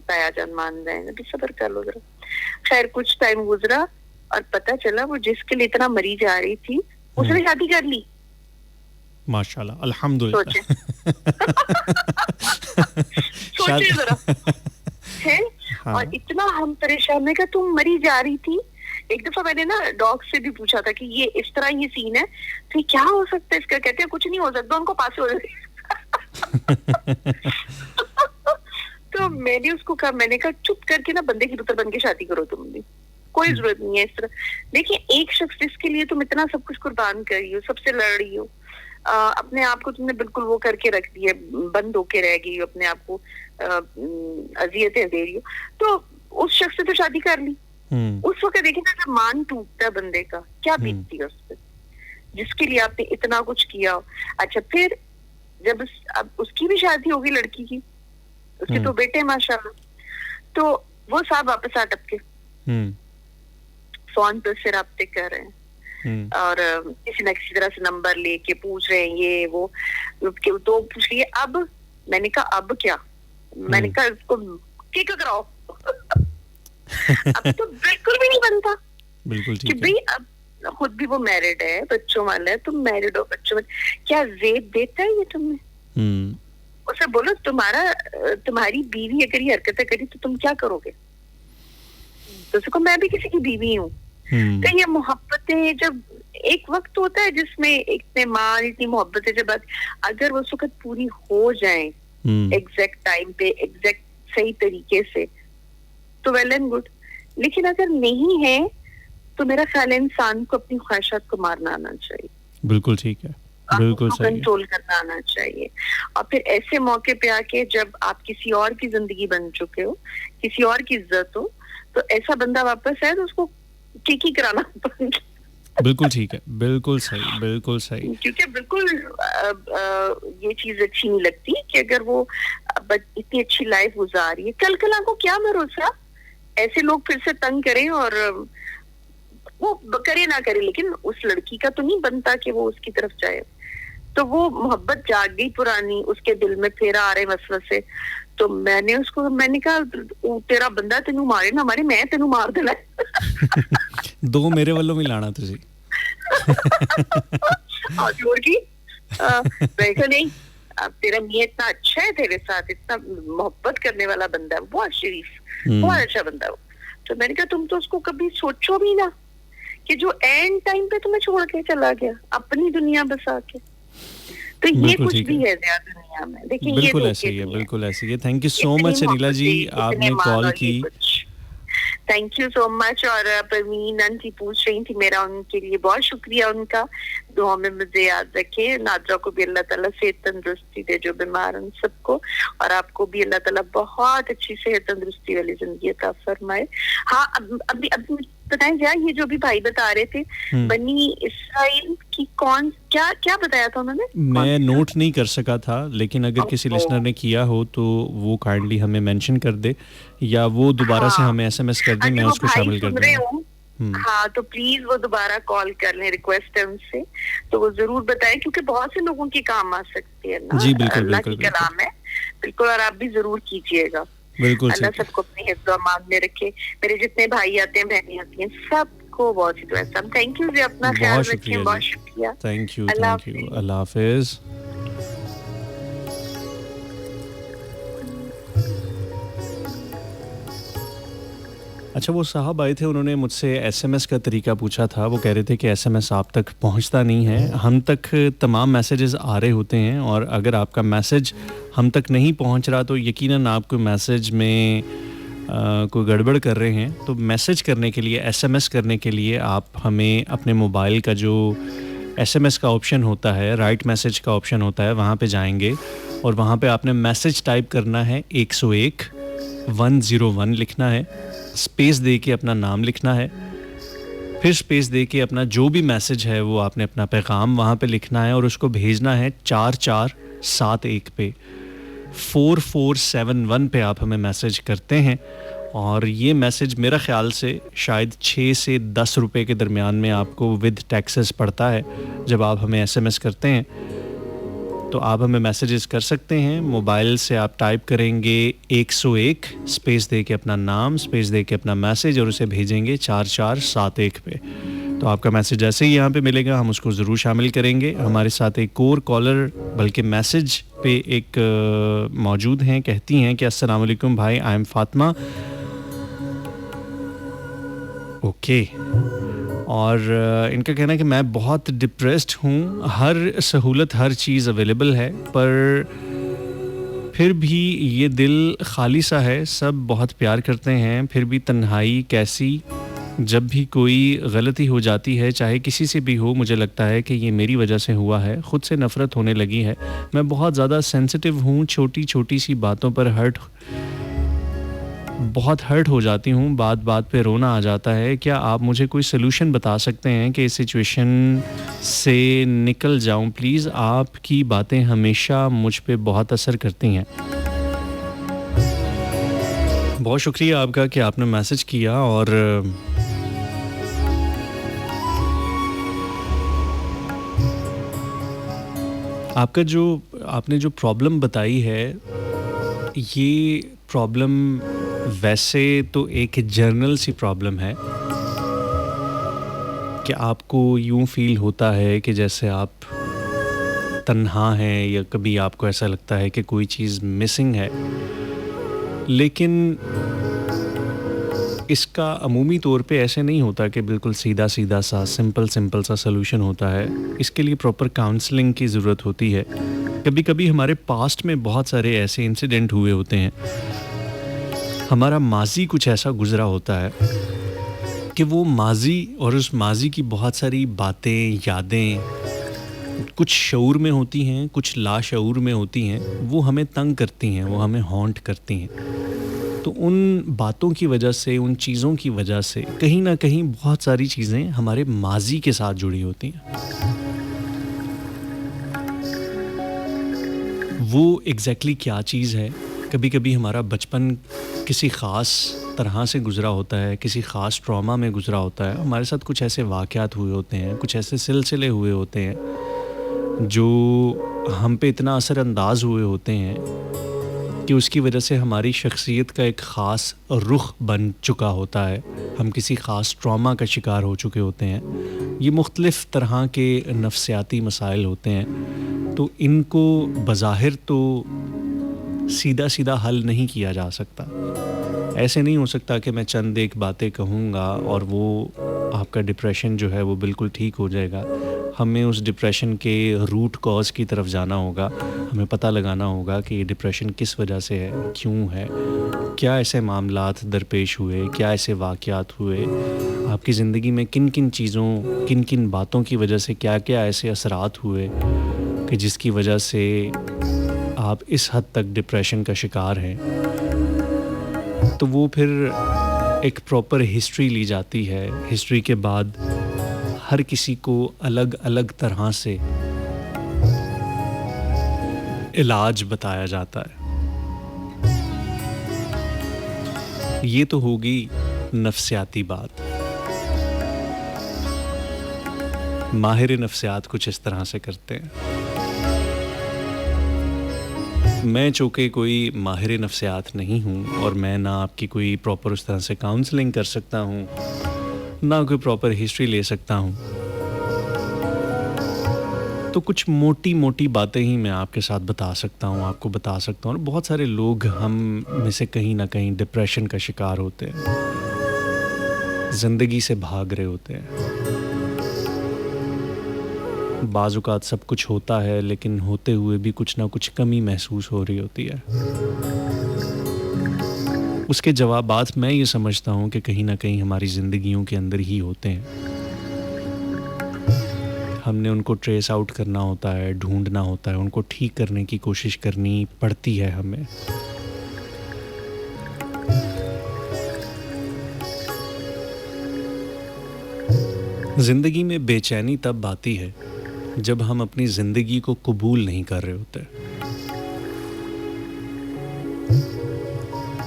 ताया जान मान जाएंगे, तो सब्र कर लो जरा। खैर कुछ टाइम गुजरा और पता चला वो जिसके लिए इतना मरी जा रही थी उसने शादी कर ली। माशाल्लाह, अल्हम्दुलिल्लाह। सोचिए जरा, है? हाँ। और इतना हम परेशान है कि तुम मरी जा रही थी। एक दफा मैंने ना डॉग से भी पूछा था कि ये इस तरह ये सीन है तो क्या हो सकता है इसका? कहते हैं कुछ नहीं हो सकता, उनको पास हो जाए। तो मैंने उसको कहा, मैंने कहा चुप करके ना बंदे की पुत्र बन के शादी करो, तुम भी कोई जरूरत नहीं है इस तरह। देखिए, एक शख्स जिसके लिए तुम इतना सब कुछ कुर्बान कर रही हो, सबसे लड़ रही हो, अपने आप को तुमने बिल्कुल वो करके रख दिया, बंद होके रह गई हो, अपने आप को अजियतें दे रही हो, तो उस शख्स से तो शादी कर ली। उस वक्त देखिए ना, जब मान टूटता है बंदे का, क्या बीतती है उस पर, जिसके लिए आपने इतना कुछ किया। अच्छा, फिर जब अब उसकी भी शादी होगी, लड़की की, उसके तो बेटे माशाल्लाह, तो वो साहब वापस आ टपके फोन पर से राब्ते कर रहे हैं और किसी न किसी तरह से नंबर लेके पूछ रहे हैं ये वो, तो पूछ लिए। अब मैंने कहा अब क्या? मैंने कहा इसको किक कराओ। अब तो बिल्कुल भी नहीं बनता। बिल्कुल ठीक कि भाई अब खुद भी वो मैरिड है, बच्चों वाला है, तुम मैरिड हो, बच्चों में क्या जेब देता है ये तुम्हें? उसे बोलो तुम्हारी बीवी अगर ये हरकतें करी तो तुम क्या करोगे? तो उसको मैं भी किसी की बीवी हूँ। तो ये मोहब्बतें, जब एक वक्त होता है जिसमें इतने मान, इतनी मोहब्बतें जब अगर वो वक्त पूरी हो जाए एग्जैक्ट टाइम पे, एग्जैक्ट सही तरीके से, तो वेल एंड गुड। लेकिन अगर नहीं है तो मेरा ख्याल है इंसान को अपनी ख्वाहिशात को मारना आना चाहिए। बिल्कुल ठीक है, बिल्कुल सही, कंट्रोल करना आना चाहिए। और फिर ऐसे मौके पे आके जब आप किसी और की जिंदगी बन चुके हो, किसी और की इज्जत हो, तो ऐसा बंदा वापस आए तो उसको ठीक ही कराना पड़ेगा। बिल्कुल ठीक है, बिल्कुल सही, बिल्कुल सही। क्योंकि बिल्कुल ये चीज अच्छी नहीं लगती कि अगर वो इतनी अच्छी लाइफ गुजारी है, कल को क्या भरोसा ऐसे लोग फिर से तंग करें, और वो करे ना करे, लेकिन उस लड़की का तो नहीं बनता कि वो उसकी तरफ जाए। तो वो मोहब्बत जाग गई पुरानी, उसके दिल में फिर आ रहे वसवसे। तो मैंने कहा तेरा बंदा तेनू मारे ना मारे, मैं तेनू मार देना। दो मेरे वालों में लाना तुझे। जोर की देखो नहीं, अब तेरा मियां इतना अच्छा है तेरे साथ, इतना मोहब्बत करने वाला बंदा है, बहुत शरीफ, बहुत अच्छा बंदा है। तो मैंने कहा तुम तो उसको कभी सोचो भी ना कि जो एंड टाइम पे तुम्हें छोड़ के चला गया अपनी दुनिया बसा के। तो ये कुछ भी है दुनिया में, देखिए बिल्कुल ऐसे ही है, बिल्कुल ऐसे ही है। Thank you so much Anila ji, आपने कॉल की। Thank you so much. और परवीन आंटी पूछ रही थी, मेरा उनके लिए बहुत शुक्रिया, उनका दुआ में मुझे याद रखे। नादरा को भी अल्लाह ताला सेहत तंदुरुस्ती दे, जो बीमार उन सबको, और आपको भी अल्लाह ताला बहुत अच्छी सेहत तंदुरुस्ती वाली जिंदगी अता फरमाए। हाँ, अभी बताएं जरा, ये जो भी भाई बता रहे थे बनी इसराइल की क्या बताया था उन्होंने? मैं नोट नहीं कर सका था, लेकिन अगर किसी लिसनर ने किया हो तो वो काइंडली हमें मेंशन कर दे, या वो दोबारा से हमें एसएमएस कर दे, मैं उसको शामिल कर दूंगा। हाँ, तो प्लीज वो दोबारा कॉल कर लें, रिक्वेस्ट है उनसे, तो वो जरूर बताएं, क्योंकि बहुत से लोगों के काम आ सकती है ना। जी बिल्कुल, अल्लाह की कलाम है, बिल्कुल, और आप भी जरूर कीजिएगा। बिल्कुल, अल्लाह सबको अपने हिफ्ज़ और अमान में रखे। मेरे जितने भाई आते हैं, बहनें आती हैं, सबको बहुत ही दुआ। थैंक यू जी, अपना ख्याल रखिए, बहुत शुक्रिया। थैंक यू, अल्लाह हाफिज। अच्छा, वो साहब आए थे, उन्होंने मुझसे एसएमएस का तरीका पूछा था। वो कह रहे थे कि एसएमएस आप तक पहुंचता नहीं है। हम तक तमाम मैसेजेस आ रहे होते हैं, और अगर आपका मैसेज हम तक नहीं पहुंच रहा तो यकीनन आपको मैसेज में कोई गड़बड़ कर रहे हैं। तो मैसेज करने के लिए, एसएमएस करने के लिए आप हमें अपने मोबाइल का जो एसएमएस का ऑप्शन होता है, राइट मैसेज का ऑप्शन होता है, वहाँ पे जाएंगे और वहाँ पे आपने मैसेज टाइप करना है, 101 101 लिखना है, स्पेस दे के अपना नाम लिखना है, फिर स्पेस दे के अपना जो भी मैसेज है वो आपने अपना पैगाम वहाँ पे लिखना है, और उसको भेजना है 4471 पे। 4471 पे आप हमें मैसेज करते हैं, और ये मैसेज मेरा ख़्याल से शायद 6 से 10 रुपए के दरमियान में आपको विद टैक्सेस पड़ता है जब आप हमें एसएमएस करते हैं। तो आप हमें मैसेजेस कर सकते हैं। मोबाइल से आप टाइप करेंगे 101 स्पेस दे के अपना नाम, स्पेस दे के अपना मैसेज, और उसे भेजेंगे 4471 पे। तो आपका मैसेज जैसे ही यहाँ पे मिलेगा हम उसको ज़रूर शामिल करेंगे। हमारे साथ एक और कॉलर, बल्कि मैसेज पे एक मौजूद हैं, कहती हैं कि अस्सलाम वालेकुम भाई, आई एम फातिमा। ओके, और इनका कहना है कि मैं बहुत डिप्रेस्ड हूँ, हर सहूलत, हर चीज़ अवेलेबल है, पर फिर भी ये दिल खाली सा है। सब बहुत प्यार करते हैं, फिर भी तन्हाई कैसी। जब भी कोई गलती हो जाती है, चाहे किसी से भी हो, मुझे लगता है कि ये मेरी वजह से हुआ है। ख़ुद से नफ़रत होने लगी है। मैं बहुत ज़्यादा सेंसिटिव हूँ, छोटी छोटी सी बातों पर बहुत हर्ट हो जाती हूँ, बात बात पे रोना आ जाता है। क्या आप मुझे कोई सलूशन बता सकते हैं कि इस सिचुएशन से निकल जाऊँ प्लीज़? आपकी बातें हमेशा मुझ पे बहुत असर करती हैं। बहुत शुक्रिया आपका कि आपने मैसेज किया, और आपने जो प्रॉब्लम बताई है, ये प्रॉब्लम वैसे तो एक जर्नल सी प्रॉब्लम है कि आपको यूं फील होता है कि जैसे आप तन्हा हैं, या कभी आपको ऐसा लगता है कि कोई चीज़ मिसिंग है। लेकिन इसका अमूमी तौर पे ऐसे नहीं होता कि बिल्कुल सीधा सीधा सा सिंपल सा सलूशन होता है। इसके लिए प्रॉपर काउंसलिंग की ज़रूरत होती है। कभी कभी हमारे पास्ट में बहुत सारे ऐसे इंसिडेंट हुए होते हैं, हमारा माजी कुछ ऐसा गुज़रा होता है कि वो माजी और उस माजी की बहुत सारी बातें, यादें कुछ शऊर में होती हैं, कुछ लाशऊर में होती हैं। वो हमें तंग करती हैं, वो हमें हॉन्ट करती हैं। तो उन बातों की वजह से, उन चीज़ों की वजह से कहीं ना कहीं बहुत सारी चीज़ें हमारे माजी के साथ जुड़ी होती हैं। वो एग्जैक्टली क्या चीज़ है? कभी कभी हमारा बचपन किसी ख़ास तरह से गुज़रा होता है, किसी ख़ास ट्रॉमा में गुज़रा होता है। हमारे साथ कुछ ऐसे वाक़यात हुए होते हैं, कुछ ऐसे सिलसिले हुए होते हैं जो हम पे इतना असरअंदाज हुए होते हैं कि उसकी वजह से हमारी शख्सियत का एक ख़ास रुख बन चुका होता है। हम किसी ख़ास ट्रॉमा का शिकार हो चुके होते हैं। ये मुख्तलिफ़ तरह के नफ्सियाती मसाइल होते हैं। तो इनको बज़ाहिर तो सीधा सीधा हल नहीं किया जा सकता। ऐसे नहीं हो सकता कि मैं चंद एक बातें कहूँगा और वो आपका डिप्रेशन जो है वो बिल्कुल ठीक हो जाएगा। हमें उस डिप्रेशन के रूट कॉज की तरफ जाना होगा, हमें पता लगाना होगा कि ये डिप्रेशन किस वजह से है, क्यों है, क्या ऐसे मामलात दरपेश हुए, क्या ऐसे वाक़यात हुए, आपकी ज़िंदगी में किन किन चीज़ों, किन किन बातों की वजह से क्या क्या ऐसे असरात हुए कि जिसकी वजह से आप इस हद तक डिप्रेशन का शिकार हैं। तो वो फिर एक प्रॉपर हिस्ट्री ली जाती है। हिस्ट्री के बाद हर किसी को अलग अलग तरह से इलाज बताया जाता है। ये तो होगी नफ्सियाती बात। माहिर नफ्सियात कुछ इस तरह से करते हैं। मैं चूँकि कोई माहिर नफ्सियात नहीं हूँ और मैं ना आपकी कोई प्रॉपर उस तरह से काउंसलिंग कर सकता हूँ, ना कोई प्रॉपर हिस्ट्री ले सकता हूँ, तो कुछ मोटी मोटी बातें ही मैं आपके साथ बता सकता हूँ, आपको बता सकता हूँ। और बहुत सारे लोग हम में से कहीं ना कहीं डिप्रेशन का शिकार होते हैं, ज़िंदगी से भाग रहे होते हैं। बाज़-औक़ात सब कुछ होता है लेकिन होते हुए भी कुछ ना कुछ कमी महसूस हो रही होती है। उसके जवाबात मैं ये समझता हूँ कि कहीं ना कहीं हमारी ज़िंदगियों के अंदर ही होते हैं। हमने उनको ट्रेस आउट करना होता है, ढूंढना होता है, उनको ठीक करने की कोशिश करनी पड़ती है हमें। ज़िंदगी में बेचैनी तब आती है जब हम अपनी ज़िंदगी को कबूल नहीं कर रहे होते।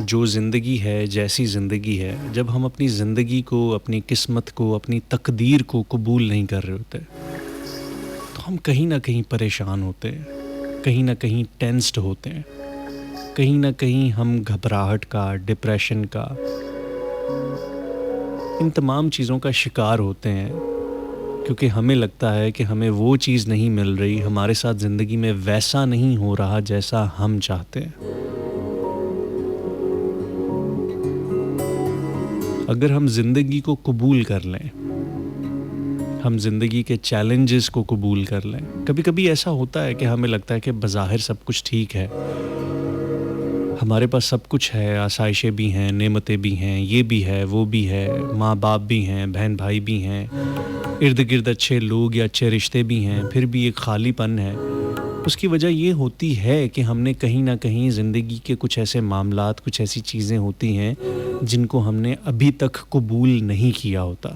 जो ज़िंदगी है, जैसी ज़िंदगी है, जब हम अपनी ज़िंदगी को, अपनी किस्मत को, अपनी तकदीर को कबूल नहीं कर रहे होते, तो हम कहीं ना कहीं परेशान होते हैं, कहीं ना कहीं टेंस्ड होते हैं, कहीं ना कहीं हम घबराहट का, डिप्रेशन का, इन तमाम चीज़ों का शिकार होते हैं। क्योंकि हमें लगता है कि हमें वो चीज़ नहीं मिल रही, हमारे साथ ज़िंदगी में वैसा नहीं हो रहा जैसा हम चाहते हैं। अगर हम ज़िंदगी को कबूल कर लें, हम ज़िंदगी के चैलेंजेस को कबूल कर लें। कभी कभी ऐसा होता है कि हमें लगता है कि बज़ाहिर सब कुछ ठीक है, हमारे पास सब कुछ है, आसाइशें भी हैं, नेमतें भी हैं, ये भी है, वो भी है, माँ बाप भी हैं, बहन भाई भी हैं, इर्द गिर्द अच्छे लोग या अच्छे रिश्ते भी हैं, फिर भी एक खालीपन है। उसकी वजह ये होती है कि हमने कहीं ना कहीं ज़िंदगी के कुछ ऐसे मामलात, कुछ ऐसी चीज़ें होती हैं जिनको हमने अभी तक कबूल नहीं किया होता।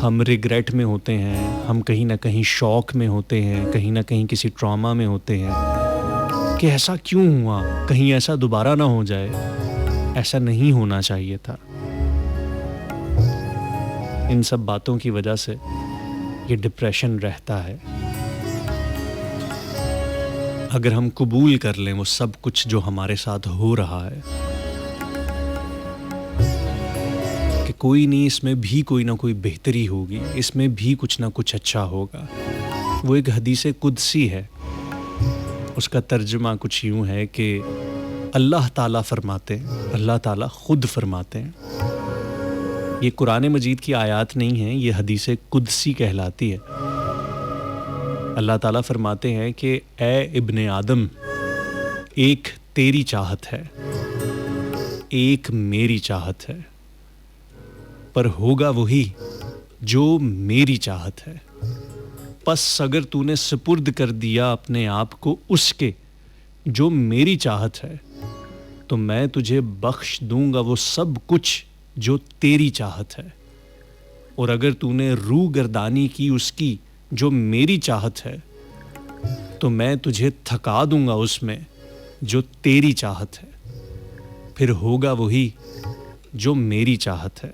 हम रिग्रेट में होते हैं, हम कहीं ना कहीं शौक में होते हैं, कहीं ना कहीं किसी ट्रॉमा में होते हैं कि ऐसा क्यों हुआ, कहीं ऐसा दोबारा ना हो जाए, ऐसा नहीं होना चाहिए था। इन सब बातों की वजह से ये डिप्रेशन रहता है। अगर हम कबूल कर लें वो सब कुछ जो हमारे साथ हो रहा है कि कोई नहीं, इसमें भी कोई ना कोई बेहतरी होगी, इसमें भी कुछ ना कुछ अच्छा होगा। वो एक हदीस कुदसी है, उसका तर्जुमा कुछ यूँ है कि अल्लाह ताला फरमाते हैं, अल्लाह ताला ख़ुद फरमाते हैं। ये कुरान मजीद की आयत नहीं है, ये हदीस कुदसी कहलाती है। अल्लाह ताला फरमाते हैं कि ए इब्ने आदम, एक तेरी चाहत है, एक मेरी चाहत है, पर होगा वही जो मेरी चाहत है। बस अगर तूने सुपुर्द कर दिया अपने आप को उसके जो मेरी चाहत है, तो मैं तुझे बख्श दूंगा वो सब कुछ जो तेरी चाहत है। और अगर तूने रूह गर्दानी की उसकी जो मेरी चाहत है, तो मैं तुझे थका दूंगा उसमें जो तेरी चाहत है। फिर होगा वही जो मेरी चाहत है।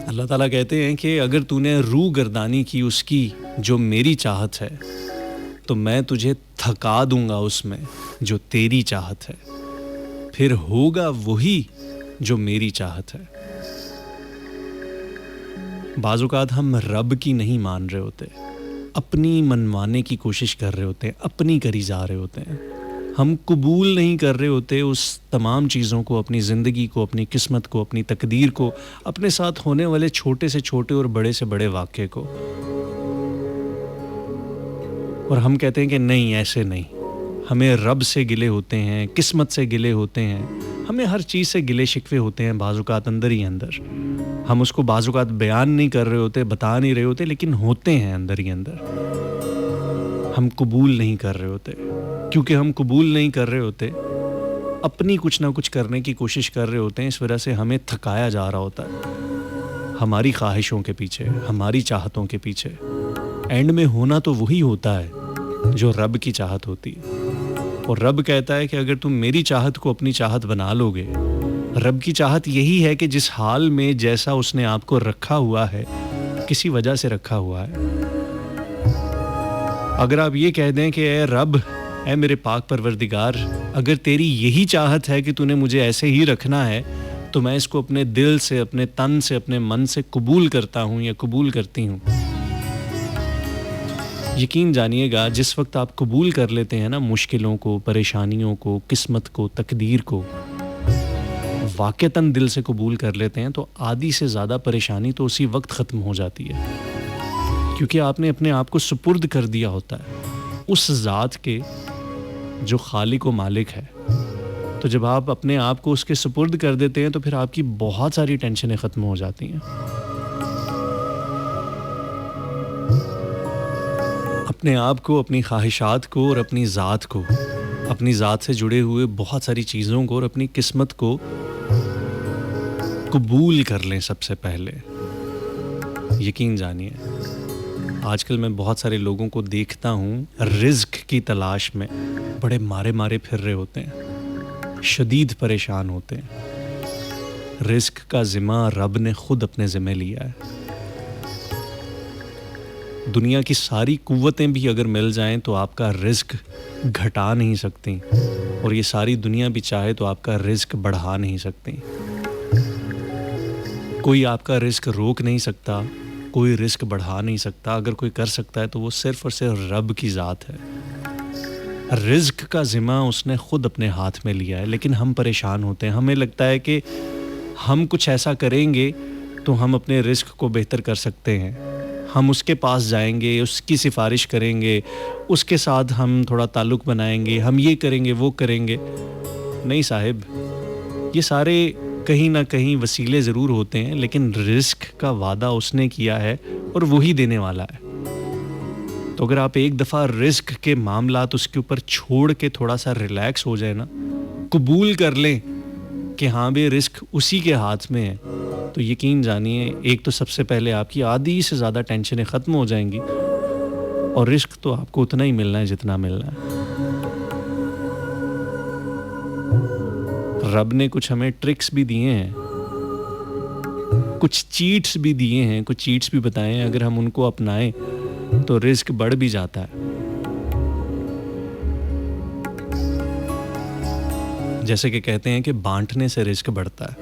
अल्लाह ताला कहते हैं कि अगर तूने रूह गर्दानी की उसकी जो मेरी चाहत है, तो मैं तुझे थका दूंगा उसमें जो तेरी चाहत है। फिर होगा वही जो मेरी चाहत है। बाज़-औक़ात हम रब की नहीं मान रहे होते, अपनी मनमाने की कोशिश कर रहे होते हैं, अपनी करी जा रहे होते हैं। हम कबूल नहीं कर रहे होते उस तमाम चीज़ों को, अपनी ज़िंदगी को, अपनी किस्मत को, अपनी तकदीर को, अपने साथ होने वाले छोटे से छोटे और बड़े से बड़े वाक़े को। और हम कहते हैं कि नहीं, ऐसे नहीं। हमें रब से गिले होते हैं, किस्मत से गिले होते हैं, हमें हर चीज़ से गिले शिकवे होते हैं बाज़-औक़ात अंदर ही अंदर। हम उसको बाज़-औक़ात बयान नहीं कर रहे होते, बता नहीं रहे होते, लेकिन होते हैं अंदर ही अंदर। हम कबूल नहीं कर रहे होते। क्योंकि हम कबूल नहीं कर रहे होते, अपनी कुछ ना कुछ करने की कोशिश कर रहे होते हैं, इस वजह से हमें थकाया जा रहा होता है हमारी ख्वाहिशों के पीछे, हमारी चाहतों के पीछे। एंड में होना तो वही होता है जो रब की चाहत होती है। और रब कहता है कि अगर तुम मेरी चाहत को अपनी चाहत बना लोगे, रब की चाहत यही है कि जिस हाल में जैसा उसने आपको रखा हुआ है, किसी वजह से रखा हुआ है। अगर आप ये कह दें कि ए रब, ए मेरे पाक परवरदिगार, अगर तेरी यही चाहत है कि तूने मुझे ऐसे ही रखना है, तो मैं इसको अपने दिल से, अपने तन से, अपने मन से कबूल करता हूँ या कबूल करती हूँ। यकीन जानिएगा, जिस वक्त आप कबूल कर लेते हैं ना मुश्किलों को, परेशानियों को, किस्मत को, तकदीर को, वाक़तन दिल से कबूल कर लेते हैं, तो आधी से ज़्यादा परेशानी तो उसी वक्त ख़त्म हो जाती है। क्योंकि आपने अपने आप को सुपुर्द कर दिया होता है उस ज़ात के जो खालिक व मालिक है। तो जब आप अपने आप को उसके सुपुर्द कर देते हैं, तो फिर आपकी बहुत सारी टेंशनें ख़त्म हो जाती हैं। अपने आप को, अपनी ख्वाहिशात को और अपनी ज़ात को, अपनी ज़ात से जुड़े हुए बहुत सारी चीज़ों को और अपनी किस्मत को कबूल कर लें सबसे पहले। यकीन जानिए, आजकल मैं बहुत सारे लोगों को देखता हूँ रिज़्क की तलाश में बड़े मारे मारे फिर रहे होते हैं, शदीद परेशान होते हैं। रिज़्क का ज़िम्मा रब ने ख़ुद अपने ज़िम्मे लिया है। दुनिया की सारी कुव्वतें भी अगर मिल जाएं तो आपका रिज़्क घटा नहीं सकती, और ये सारी दुनिया भी चाहे तो आपका रिज़्क बढ़ा नहीं सकती। कोई आपका रिज़्क रोक नहीं सकता, कोई रिस्क बढ़ा नहीं सकता। अगर कोई कर सकता है तो वो सिर्फ़ और सिर्फ रब की ज़ात है। रिज़्क का ज़िम्मा उसने ख़ुद अपने हाथ में लिया है, लेकिन हम परेशान होते हैं। हमें लगता है कि हम कुछ ऐसा करेंगे तो हम अपने रिज़्क को बेहतर कर सकते हैं। हम उसके पास जाएंगे, उसकी सिफारिश करेंगे, उसके साथ हम थोड़ा ताल्लुक़ बनाएंगे, हम ये करेंगे, वो करेंगे। नहीं साहिब, ये सारे कहीं ना कहीं वसीले ज़रूर होते हैं, लेकिन रिस्क का वादा उसने किया है और वही देने वाला है। तो अगर आप एक दफ़ा रिस्क के मामलात उसके ऊपर छोड़ के थोड़ा सा रिलैक्स हो जाए ना, कबूल कर लें कि हाँ भाई रिस्क उसी के हाथ में है, तो यकीन जानिए, एक तो सबसे पहले आपकी आधी से ज़्यादा टेंशनें ख़त्म हो जाएंगी, और रिस्क तो आपको उतना ही मिलना है जितना मिलना है। रब ने कुछ हमें ट्रिक्स भी दिए हैं, कुछ चीट्स भी दिए हैं, कुछ चीट्स भी बताए हैं। अगर हम उनको अपनाएं तो रिस्क बढ़ भी जाता है। जैसे कि कहते हैं कि बांटने से रिस्क बढ़ता है।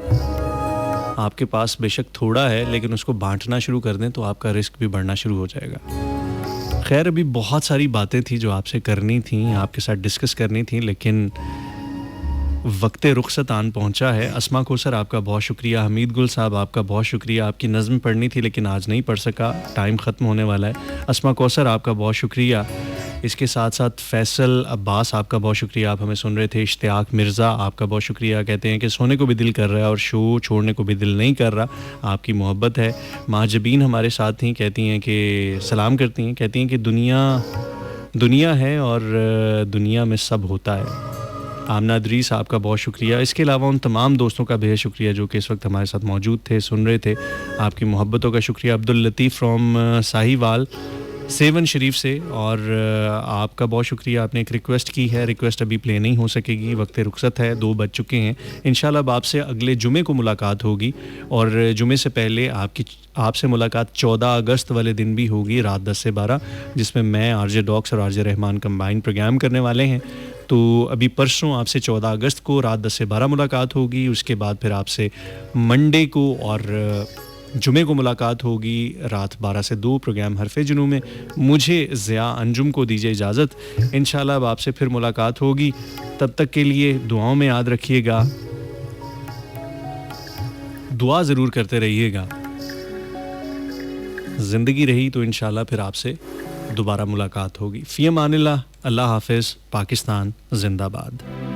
आपके पास बेशक थोड़ा है, लेकिन उसको बांटना शुरू कर दें तो आपका रिस्क भी बढ़ना शुरू हो जाएगा। खैर, अभी बहुत सारी बातें थी जो आपसे करनी थी, आपके साथ डिस्कस करनी थी, लेकिन वक्त रुखसत आन पहुंचा है। अस्मा कौसर, आपका बहुत शुक्रिया। हमीद गुल साहब, आपका बहुत शुक्रिया। आपकी नज़्म पढ़नी थी लेकिन आज नहीं पढ़ सका, टाइम ख़त्म होने वाला है। अस्मा कौसर, आपका बहुत शुक्रिया। इसके साथ साथ फैसल अब्बास, आपका बहुत शुक्रिया, आप हमें सुन रहे थे। इश्तियाक मिर्ज़ा, आपका बहुत शुक्रिया। कहते हैं कि सोने को भी दिल कर रहा है और शो छोड़ने को भी दिल नहीं कर रहा, आपकी मोहब्बत है। महाजबीन हमारे साथ थी, कहती हैं कि सलाम करती हैं, कहती हैं कि दुनिया है और दुनिया में सब होता है। आमना अदरीस, आपका बहुत शुक्रिया। इसके अलावा उन तमाम दोस्तों का बेहद शुक्रिया जो कि इस वक्त हमारे साथ मौजूद थे, सुन रहे थे। आपकी मोहब्बतों का शुक्रिया। अब्दुल लतीफ़ फ्रॉम साहिवाल सेवन शरीफ से, और आपका बहुत शुक्रिया। आपने एक रिक्वेस्ट की है, रिक्वेस्ट अभी प्ले नहीं हो सकेगी, वक्त रुखसत है, 2 बज चुके हैं। इंशाल्लाह अब आपसे अगले जुमे को मुलाकात होगी, और जुमे से पहले आपसे मुलाकात 14 अगस्त वाले दिन भी होगी, रात 10 से 12, जिसमें मैं, आरजे डॉक्स और आरजे रहमान कंबाइन प्रोग्राम करने वाले हैं। तो अभी परसों आपसे 14 अगस्त को रात 10 से 12 मुलाकात होगी। उसके बाद फिर आपसे मंडे को और जुमे को मुलाकात होगी रात 12 से 2 प्रोग्राम हरफे जुनू में। मुझे ज़िया अंजुम को दीजिए इजाज़त। इंशाल्लाह अब आपसे फिर मुलाकात होगी, तब तक के लिए दुआओं में याद रखिएगा, दुआ ज़रूर करते रहिएगा। ज़िंदगी रही तो इंशाल्लाह फिर आपसे दोबारा मुलाकात होगी। फ़ी अमानिल्लाह, अल्लाह हाफ़िज़, पाकिस्तान जिंदाबाद।